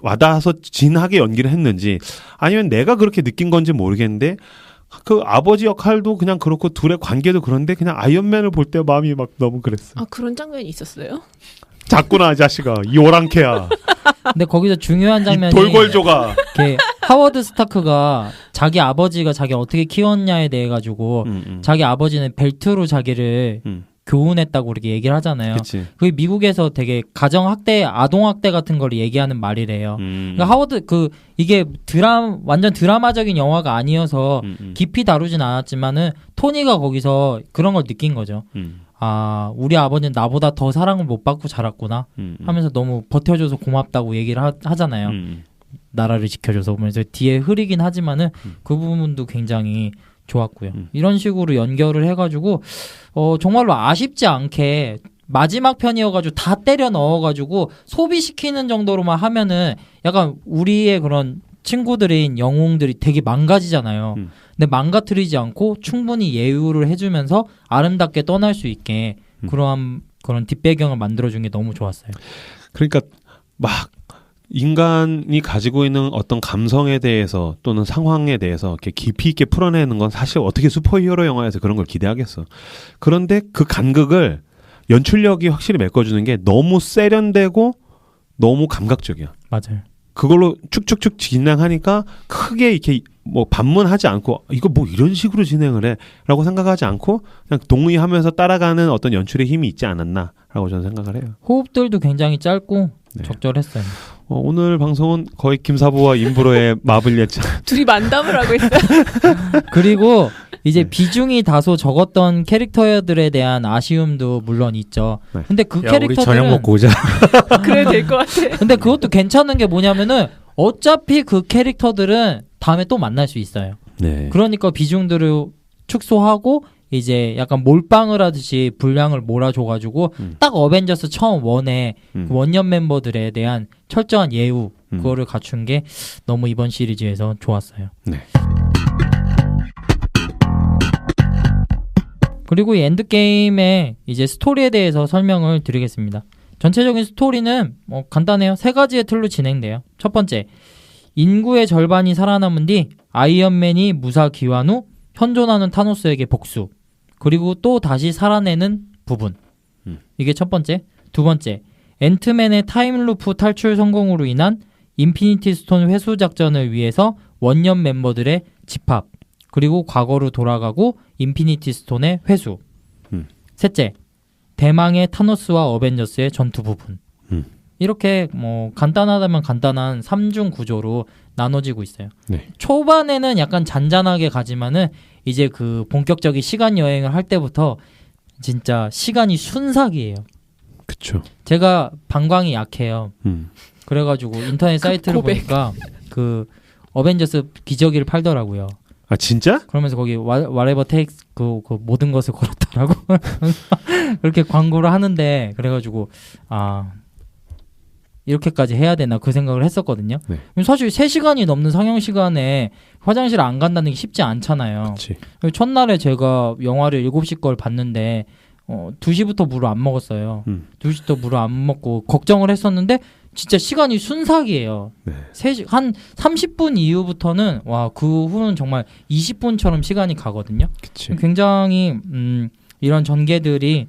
와닿아서 진하게 연기를 했는지 아니면 내가 그렇게 느낀 건지 모르겠는데 그 아버지 역할도 그냥 그렇고 둘의 관계도 그런데 그냥 아이언맨을 볼 때 마음이 막 너무 그랬어. 아 그런 장면이 있었어요? 작구나 이 자식아 이 오랑캐야. 근데 거기서 중요한 장면이 돌골조가 하워드 스타크가 자기 아버지가 자기 어떻게 키웠냐에 대해 가지고 자기 아버지는 벨트로 자기를 교훈했다고 이렇게 얘기를 하잖아요. 그치. 그게 미국에서 되게 가정학대, 아동학대 같은 걸 얘기하는 말이래요. 그러니까 하워드 이게 완전 드라마적인 영화가 아니어서 깊이 다루진 않았지만은 토니가 거기서 그런 걸 느낀 거죠. 아 우리 아버지는 나보다 더 사랑을 못 받고 자랐구나 하면서 너무 버텨줘서 고맙다고 얘기를 하잖아요. 나라를 지켜줘서. 그래서 뒤에 흐리긴 하지만은 그 부분도 굉장히 좋았고요. 이런 식으로 연결을 해가지고 정말로 아쉽지 않게 마지막 편이어가지고 다 때려 넣어가지고 소비시키는 정도로만 하면은 약간 우리의 그런 친구들인 영웅들이 되게 망가지잖아요. 근데 망가뜨리지 않고 충분히 예우를 해주면서 아름답게 떠날 수 있게 그런 뒷배경을 만들어준 게 너무 좋았어요. 그러니까 막 인간이 가지고 있는 어떤 감성에 대해서 또는 상황에 대해서 이렇게 깊이 있게 풀어내는 건 사실 어떻게 슈퍼히어로 영화에서 그런 걸 기대하겠어. 그런데 그 간극을 연출력이 확실히 메꿔주는 게 너무 세련되고 너무 감각적이야. 맞아요. 그걸로 축축축 진행하니까 크게 이렇게 뭐 반문하지 않고 이거 뭐 이런 식으로 진행을 해라고 생각하지 않고 그냥 동의하면서 따라가는 어떤 연출의 힘이 있지 않았나라고 저는 생각을 해요. 호흡들도 굉장히 짧고 네. 적절했어요. 오늘 방송은 거의 김사부와 임브로의 마블 예찬 둘이 만담을 하고 있어요. 그리고 이제 네. 비중이 다소 적었던 캐릭터들에 대한 아쉬움도 물론 있죠. 네. 근데 그 야, 우리 저녁 캐릭터들은 먹고 오자. 그래야 될 것 같아. 근데 그것도 괜찮은 게 뭐냐면은 어차피 그 캐릭터들은 다음에 또 만날 수 있어요. 네. 그러니까 비중들을 축소하고 이제 약간 몰빵을 하듯이 분량을 몰아줘가지고 딱 어벤져스 처음 원에 그 원년 멤버들에 대한 철저한 예우 그거를 갖춘 게 너무 이번 시리즈에서 좋았어요. 네. 그리고 이 엔드게임의 이제 스토리에 대해서 설명을 드리겠습니다. 전체적인 스토리는 간단해요. 3가지의 틀로 진행돼요. 첫 번째, 인구의 절반이 살아남은 뒤 아이언맨이 무사 귀환 후 현존하는 타노스에게 복수. 그리고 또 다시 살아내는 부분. 이게 첫 번째. 두 번째, 앤트맨의 타임루프 탈출 성공으로 인한 인피니티 스톤 회수 작전을 위해서 원년 멤버들의 집합. 그리고 과거로 돌아가고 인피니티 스톤의 회수. 셋째, 대망의 타노스와 어벤져스의 전투 부분. 이렇게 뭐 간단하다면 간단한 3중 구조로 나눠지고 있어요. 네. 초반에는 약간 잔잔하게 가지만은 이제 그 본격적인 시간 여행을 할 때부터 진짜 시간이 순삭이에요. 그쵸. 제가 방광이 약해요. 그래가지고 인터넷 사이트를 보니까 그 어벤져스 기저귀를 팔더라고요. 아 진짜? 그러면서 거기 whatever takes 그 모든 것을 걸었다라고 그렇게 광고를 하는데 그래가지고 아 이렇게까지 해야 되나 그 생각을 했었거든요. 네. 사실 3시간이 넘는 상영 시간에 화장실 안 간다는 게 쉽지 않잖아요. 그치. 첫날에 제가 영화를 7시 걸 봤는데 2시부터 물을 안 먹었어요. 2시부터 물을 안 먹고 걱정을 했었는데 진짜 시간이 순삭이에요. 네. 한 30분 이후부터는 와, 그 후는 정말 20분처럼 시간이 가거든요. 그치. 굉장히 이런 전개들이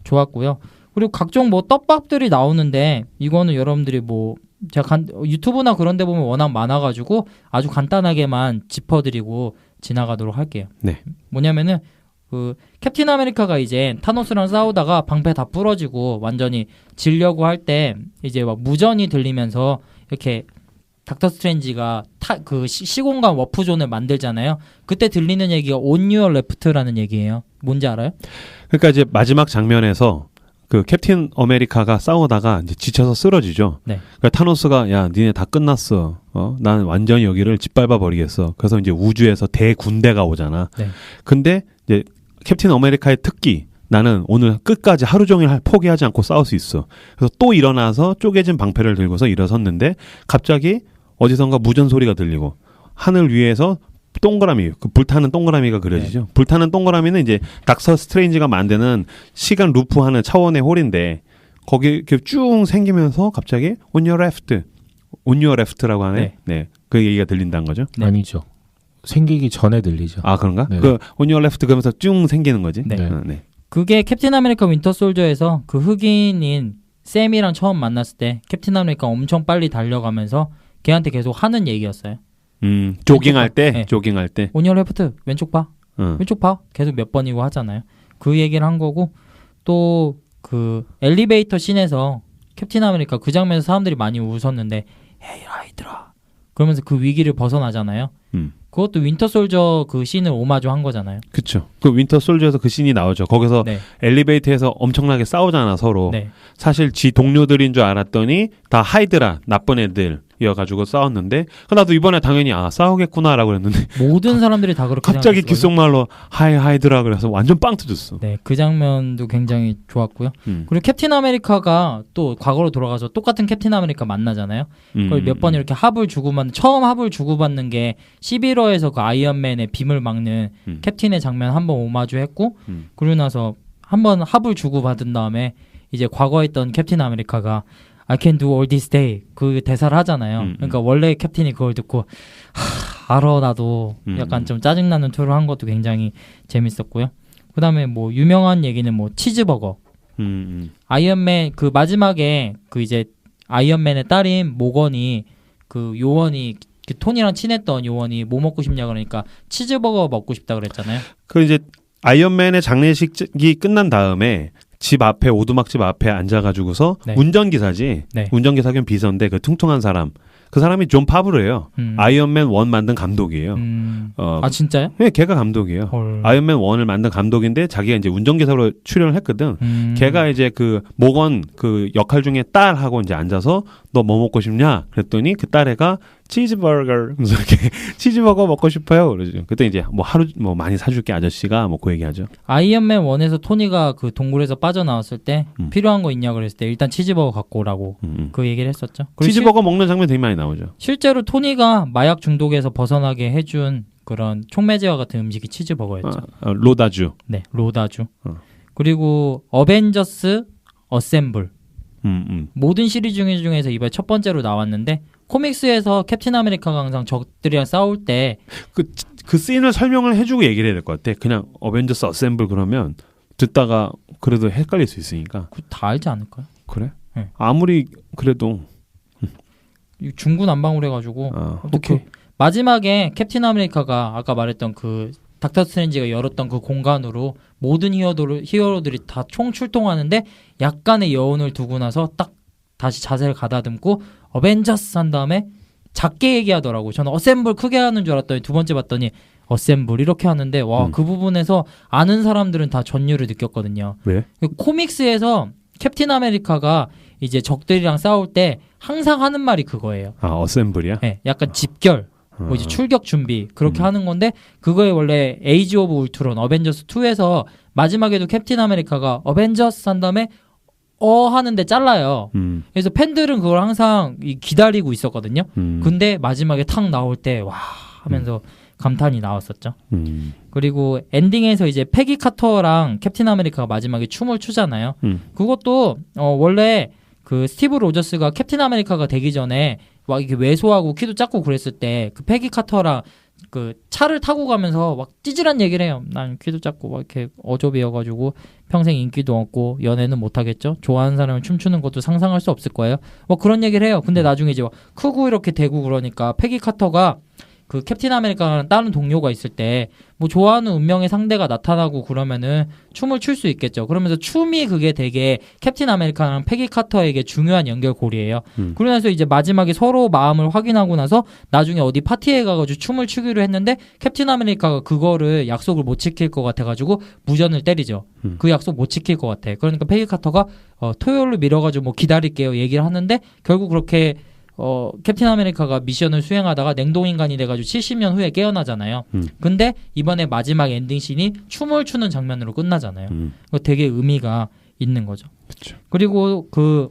좋았고요. 그리고 각종 뭐 떡밥들이 나오는데 이거는 여러분들이 뭐 제가 유튜브나 그런 데 보면 워낙 많아가지고 아주 간단하게만 짚어드리고 지나가도록 할게요. 네. 뭐냐면은 그 캡틴 아메리카가 이제 타노스랑 싸우다가 방패 다 부러지고 완전히 지려고 할 때 이제 막 무전이 들리면서 이렇게 닥터 스트레인지가 그 시공간 워프존을 만들잖아요. 그때 들리는 얘기가 On Your Left라는 얘기예요. 뭔지 알아요? 그러니까 이제 마지막 장면에서 그 캡틴 아메리카가 싸우다가 이제 지쳐서 쓰러지죠. 네. 그러니까 타노스가 야 니네 다 끝났어. 난 완전히 여기를 짓밟아 버리겠어. 그래서 이제 우주에서 대군대가 오잖아. 네. 근데 이제 캡틴 아메리카의 특기 나는 오늘 끝까지 하루 종일 포기하지 않고 싸울 수 있어. 그래서 또 일어나서 쪼개진 방패를 들고서 일어섰는데 갑자기 어디선가 무전 소리가 들리고 하늘 위에서 동그라미, 그 불타는 동그라미가 그려지죠. 네. 불타는 동그라미는 이제 닥터 스트레인지가 만드는 시간 루프하는 차원의 홀인데 거기 이렇게 쭉 생기면서 갑자기 on your left라고 하네. 네. 네. 그 얘기가 들린다는 거죠. 네. 아니죠. 생기기 전에 들리죠. 아 그런가? 네. 그 on your left 그러면서 쭉 생기는 거지. 네. 네. 그게 캡틴 아메리카 윈터 솔저에서 그 흑인인 샘이랑 처음 만났을 때 캡틴 아메리카 엄청 빨리 달려가면서 걔한테 계속 하는 얘기였어요. 조깅할 때, 네. 조깅할 때. 온열 레프트 왼쪽 봐, 왼쪽 봐. 계속 몇 번이고 하잖아요. 그 얘기를 한 거고 또 그 엘리베이터 씬에서 캡틴 아메리카 그 장면에서 사람들이 많이 웃었는데 헤이 라이드라 그러면서 그 위기를 벗어나잖아요. 그것도 윈터 솔저 그 씬을 오마주 한 거잖아요. 그렇죠. 그 윈터 솔저에서 그 씬이 나오죠. 거기서 네. 엘리베이터에서 엄청나게 싸우잖아 서로. 네. 사실 지 동료들인 줄 알았더니 다 하이드라 나쁜 애들이어가지고 싸웠는데 나도 이번에 당연히 싸우겠구나라고 그랬는데 모든 사람들이 다 그렇게 갑자기 귓속말로 하이드라 그래서 완전 빵 터졌어. 네, 그 장면도 굉장히 좋았고요. 그리고 캡틴 아메리카가 또 과거로 돌아가서 똑같은 캡틴 아메리카 만나잖아요. 그걸 몇 번 이렇게 합을 주고받는 처음 합을 주고받는 게 11화에서 그 아이언맨의 빔을 막는 캡틴의 장면 한번 오마주했고 그러고 나서 한번 합을 주고받은 다음에 이제 과거에 있던 캡틴 아메리카가 I can do all this day 그 대사를 하잖아요. 그러니까 원래 캡틴이 그걸 듣고 알아 나도 약간 좀 짜증나는 투를 한 것도 굉장히 재밌었고요. 그 다음에 뭐 유명한 얘기는 뭐 치즈버거. 아이언맨 그 마지막에 그 이제 아이언맨의 딸인 모건이 그 요원이 그 톤이랑 친했던 요원이 뭐 먹고 싶냐 그러니까 치즈버거 먹고 싶다 그랬잖아요. 그 이제 아이언맨의 장례식이 끝난 다음에 집 앞에 오두막집 앞에 앉아가지고서 네. 운전기사지. 네. 운전기사 겸 비서인데 그 퉁퉁한 사람. 그 사람이 존 파브로예요. 아이언맨 1 만든 감독이에요. 아 진짜요? 네, 걔가 감독이에요. 헐. 아이언맨 1을 만든 감독인데 자기가 이제 운전기사로 출연을 했거든. 걔가 이제 그 모건 그 역할 중에 딸하고 이제 앉아서 너 뭐 먹고 싶냐? 그랬더니 그 딸애가 치즈버거. 그래서 이렇게 치즈버거 먹고 싶어요. 그러죠. 그때 이제 뭐 하루 뭐 많이 사줄게 아저씨가 뭐 그 얘기하죠. 아이언맨 1에서 토니가 그 동굴에서 빠져나왔을 때 필요한 거 있냐 그랬을 때 일단 치즈버거 갖고 오라고 그 얘기를 했었죠. 치즈버거 먹는 장면 되게 많이 나오죠. 실제로 토니가 마약 중독에서 벗어나게 해준 그런 촉매제와 같은 음식이 치즈버거였죠. 로다주. 네, 로다주. 그리고 어벤져스 어셈블. 모든 시리즈 중에서 이번에 첫 번째로 나왔는데 코믹스에서 캡틴 아메리카가 항상 적들이랑 싸울 때 그 씬을 설명을 해주고 얘기를 해야 될 것 같아. 그냥 어벤져스 어셈블 그러면 듣다가 그래도 헷갈릴 수 있으니까. 다 알지 않을까요? 그래? 네. 아무리 그래도 중구난방으로 해가지고 오케이. 마지막에 캡틴 아메리카가 아까 말했던 그 닥터 스트레인지가 열었던 그 공간으로 모든 히어로들이 다 총 출동하는데 약간의 여운을 두고 나서 딱 다시 자세를 가다듬고 어벤져스 한 다음에 작게 얘기하더라고. 저는 어셈블 크게 하는 줄 알았더니 두 번째 봤더니 어셈블 이렇게 하는데 와 그 부분에서 아는 사람들은 다 전율을 느꼈거든요. 왜? 코믹스에서 캡틴 아메리카가 이제 적들이랑 싸울 때 항상 하는 말이 그거예요. 아 어셈블이야? 네, 약간 집결. 뭐 이제 출격 준비 그렇게 하는 건데 그거에 원래 에이지 오브 울트론 어벤져스 2에서 마지막에도 캡틴 아메리카가 어벤져스 한 다음에 하는데 잘라요. 그래서 팬들은 그걸 항상 기다리고 있었거든요. 근데 마지막에 탁 나올 때 와 하면서 감탄이 나왔었죠. 그리고 엔딩에서 이제 패기 카터랑 캡틴 아메리카가 마지막에 춤을 추잖아요. 그것도 원래 그 스티브 로저스가 캡틴 아메리카가 되기 전에 막 이렇게 왜소하고 키도 작고 그랬을 때 그 패기 카터랑 그 차를 타고 가면서 막 찌질한 얘기를 해요. 난 키도 작고 막 이렇게 어좁이어가지고 평생 인기도 없고 연애는 못하겠죠. 좋아하는 사람을 춤추는 것도 상상할 수 없을 거예요. 뭐 그런 얘기를 해요. 근데 나중에 이제 막 크고 이렇게 되고 그러니까 패기 카터가 그 캡틴 아메리카랑 다른 동료가 있을 때 뭐 좋아하는 운명의 상대가 나타나고 그러면은 춤을 출 수 있겠죠. 그러면서 춤이 그게 되게 캡틴 아메리카랑 패기 카터에게 중요한 연결고리예요. 그러면서 이제 마지막에 서로 마음을 확인하고 나서 나중에 어디 파티에 가가지고 춤을 추기로 했는데 캡틴 아메리카가 그거를 약속을 못 지킬 것 같아가지고 무전을 때리죠. 그 약속 못 지킬 것 같아. 그러니까 패기 카터가 토요일로 미뤄가지고 뭐 기다릴게요 얘기를 하는데 결국 그렇게 캡틴 아메리카가 미션을 수행하다가 냉동인간이 돼가지고 70년 후에 깨어나잖아요. 근데 이번에 마지막 엔딩씬이 춤을 추는 장면으로 끝나잖아요. 그거 되게 의미가 있는 거죠. 그쵸. 그리고 그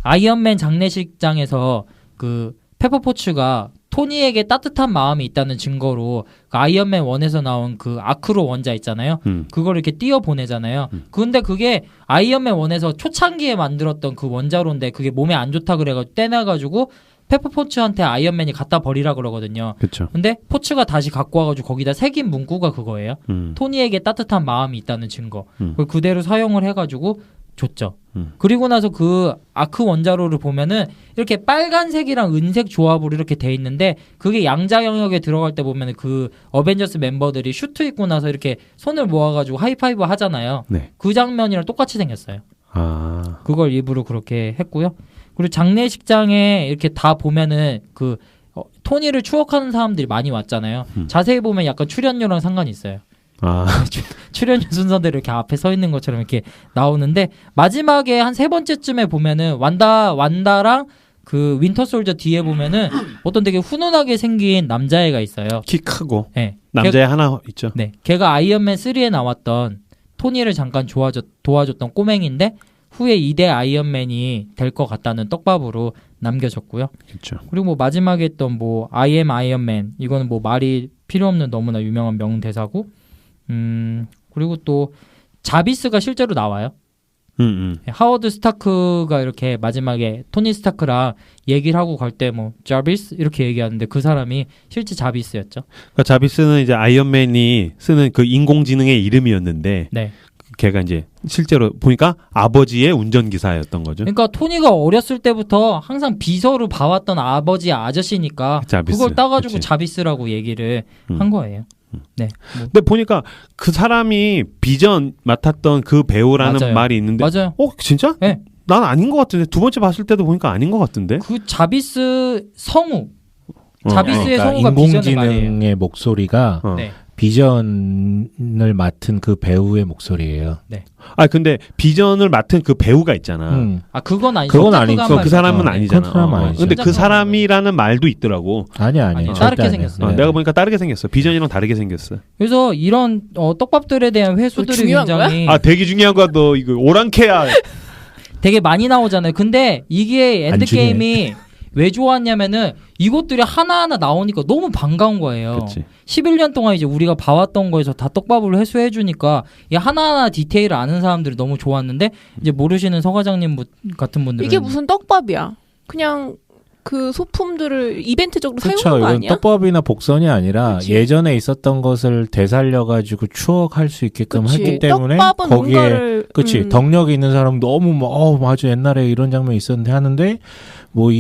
아이언맨 장례식장에서 그 페퍼포츠가 토니에게 따뜻한 마음이 있다는 증거로 그 아이언맨 1에서 나온 그 아크로 원자 있잖아요. 그걸 이렇게 띄어 보내잖아요. 근데 그게 아이언맨 1에서 초창기에 만들었던 그 원자로인데 그게 몸에 안 좋다 그래가지고 떼내가지고 페퍼포츠한테 아이언맨이 갖다 버리라 그러거든요. 그렇죠. 근데 포츠가 다시 갖고 와가지고 거기다 새긴 문구가 그거예요. 토니에게 따뜻한 마음이 있다는 증거. 그걸 그대로 사용을 해가지고 줬죠. 그리고 나서 그 아크 원자로를 보면은 이렇게 빨간색이랑 은색 조합으로 이렇게 돼 있는데 그게 양자 영역에 들어갈 때 보면은 그 어벤져스 멤버들이 슈트 입고 나서 이렇게 손을 모아가지고 하이파이브 하잖아요. 네. 그 장면이랑 똑같이 생겼어요. 아. 그걸 일부러 그렇게 했고요. 그리고 장례식장에 이렇게 다 보면은 그 토니를 추억하는 사람들이 많이 왔잖아요. 자세히 보면 약간 출연료랑 상관이 있어요. 아. 출연료 순서대로 이렇게 앞에 서 있는 것처럼 이렇게 나오는데 마지막에 한 3번째쯤에 보면은 완다랑 그 윈터 솔저 뒤에 보면은 어떤 되게 훈훈하게 생긴 남자애가 있어요. 키 크고. 네. 남자애 하나 있죠. 네. 걔가 아이언맨 3에 나왔던 토니를 잠깐 도와줬던 꼬맹인데 후에 2대 아이언맨이 될 것 같다는 떡밥으로 남겨졌고요. 그렇죠. 그리고 뭐 마지막에 했던 뭐 I am 아이언맨 이거는 뭐 말이 필요 없는 너무나 유명한 명대사고 그리고 또 자비스가 실제로 나와요. 하워드 스타크가 이렇게 마지막에 토니 스타크랑 얘기를 하고 갈 때 뭐 자비스 이렇게 얘기하는데 그 사람이 실제 자비스였죠. 그러니까 자비스는 이제 아이언맨이 쓰는 그 인공지능의 이름이었는데 네. 걔가 이제 실제로 보니까 아버지의 운전기사였던 거죠. 그러니까 토니가 어렸을 때부터 항상 비서로 봐왔던 아버지 아저씨니까 자비스. 그걸 따가지고 그치. 자비스라고 얘기를 한 거예요. 네. 뭐. 근데 보니까 그 사람이 비전 맡았던 그 배우라는 맞아요. 말이 있는데 맞아요. 진짜? 네. 난 아닌 것 같은데 두 번째 봤을 때도 보니까 아닌 것 같은데. 그 자비스 성우 자비스의 그러니까 성우가 비전의 말이에요. 인공지능의 목소리가 네. 비전을 맡은 그 배우의 목소리예요. 아 근데 비전을 맡은 그 배우가 있잖아. 아 그건 아니죠. 그건 아니죠. 그 사람은 아니잖아. 그건 사람 아니죠. 근데 그 사람이라는 말도 있더라고. 아니야. 아니, 절대 다르게 아니야. 생겼어요. 네. 내가 보니까 다르게 생겼어. 비전이랑 다르게 생겼어. 그래서 이런 떡밥들에 대한 회수들이 중요한 굉장히 되게 중요한 거야. 너 이거 오랑캐야. 되게 많이 나오잖아요. 근데 이게 안 엔드게임이 왜 좋았냐면은 이것들이 하나하나 나오니까 너무 반가운 거예요. 그치. 11년 동안 이제 우리가 봐왔던 거에서 다 떡밥을 회수해 주니까 이 하나하나 디테일을 아는 사람들이 너무 좋았는데 이제 모르시는 서 과장님 같은 분들은 이게 무슨 떡밥이야? 그냥 그 소품들을 이벤트적으로 그렇죠. 사용한 거 이건 아니야? 떡밥이나 복선이 아니라 그치. 예전에 있었던 것을 되살려가지고 추억할 수 있게끔 그치. 했기 때문에 떡밥은 거기에 뭔가를 그치 덕력이 있는 사람 너무 막 맞아 옛날에 이런 장면이 있었는데 하는데 뭐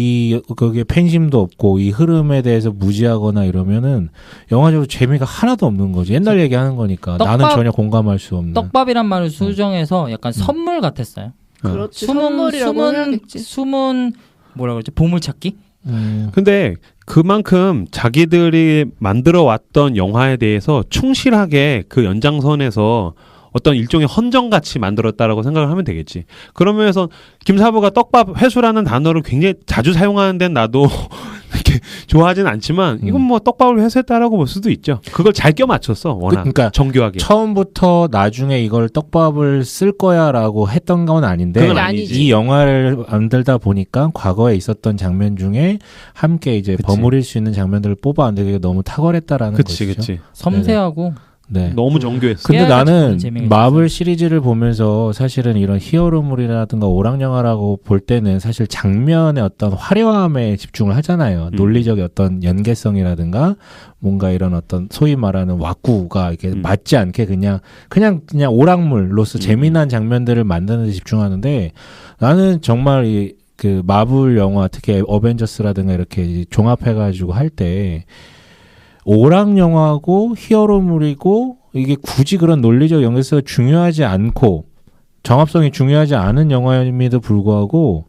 거기에 팬심도 없고 이 흐름에 대해서 무지하거나 이러면은 영화적으로 재미가 하나도 없는 거지. 옛날 얘기하는 거니까 나는 전혀 공감할 수 없는. 떡밥이란 말을 수정해서 약간 선물 같았어요. 그렇지. 선물이라고 해야겠지. 숨은 뭐라 그러지? 보물찾기? 근데 그만큼 자기들이 만들어 왔던 영화에 대해서 충실하게 그 연장선에서 어떤 일종의 헌정같이 만들었다라고 생각을 하면 되겠지. 그러면서 김사부가 떡밥 회수라는 단어를 굉장히 자주 사용하는 데는 나도 이렇게 좋아하진 않지만 이건 뭐 떡밥을 회수했다라고 볼 수도 있죠. 그걸 잘 껴맞췄어. 워낙 그러니까 정교하게. 처음부터 나중에 이걸 떡밥을 쓸 거야라고 했던 건 아닌데 그건 아니지. 이 영화를 만들다 보니까 과거에 있었던 장면 중에 함께 이제 그치. 버무릴 수 있는 장면들을 뽑아왔는데 그게 너무 탁월했다라는 그치 거죠. 그치. 섬세하고 네. 너무 정교했어. 근데 깨알같이 나는 보는 재미가 마블 시리즈를 보면서 사실은 이런 히어로물이라든가 오락영화라고 볼 때는 사실 장면의 어떤 화려함에 집중을 하잖아요. 논리적인 어떤 연계성이라든가 뭔가 이런 어떤 소위 말하는 왁구가 이렇게 맞지 않게 그냥 오락물로서 재미난 장면들을 만드는 데 집중하는데 나는 정말 그 마블 영화 특히 어벤져스라든가 이렇게 종합해가지고 할 때 오락 영화고 히어로물이고 이게 굳이 그런 논리적 연결성이 중요하지 않고 정합성이 중요하지 않은 영화임에도 불구하고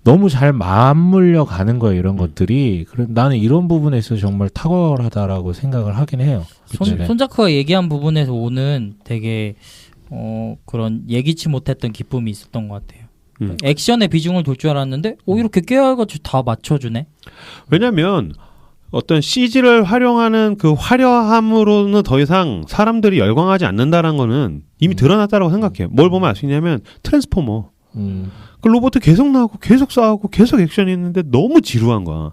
너무 잘 맞물려 가는 거예요. 이런 것들이. 나는 이런 부분에 있어서 정말 탁월하다라고 생각을 하긴 해요. 손자크가 얘기한 부분에서 오는 되게 그런 예기치 못했던 기쁨이 있었던 것 같아요. 액션에 비중을 둘 줄 알았는데 이렇게 깨알같이 다 맞춰주네. 왜냐면 어떤 CG를 활용하는 그 화려함으로는 더 이상 사람들이 열광하지 않는다는 거는 이미 드러났다고 생각해요. 뭘 보면 알 수 있냐면 트랜스포머. 그 로봇 계속 나오고 계속 싸우고 계속 액션이 있는데 너무 지루한 거야.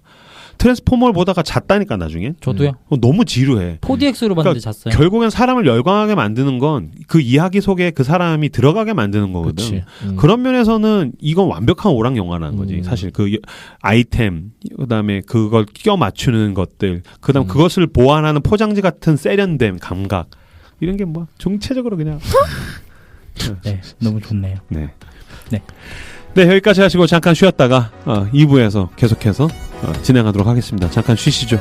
트랜스포머를 보다가 잤다니까 나중에. 저도요. 너무 지루해. 4DX로 봤는데 잤어요. 결국엔 사람을 열광하게 만드는 건 그 이야기 속에 그 사람이 들어가게 만드는 거거든. 그런 면에서는 이건 완벽한 오락 영화라는 거지. 사실 그 아이템, 그다음에 그걸 끼워 맞추는 것들, 그다음 그것을 보완하는 포장지 같은 세련됨, 감각 이런 게 뭐 전체적으로 그냥. 네, 너무 좋네요. 네. 네, 여기까지 하시고 잠깐 쉬었다가 2부에서 계속해서 진행하도록 하겠습니다. 잠깐 쉬시죠.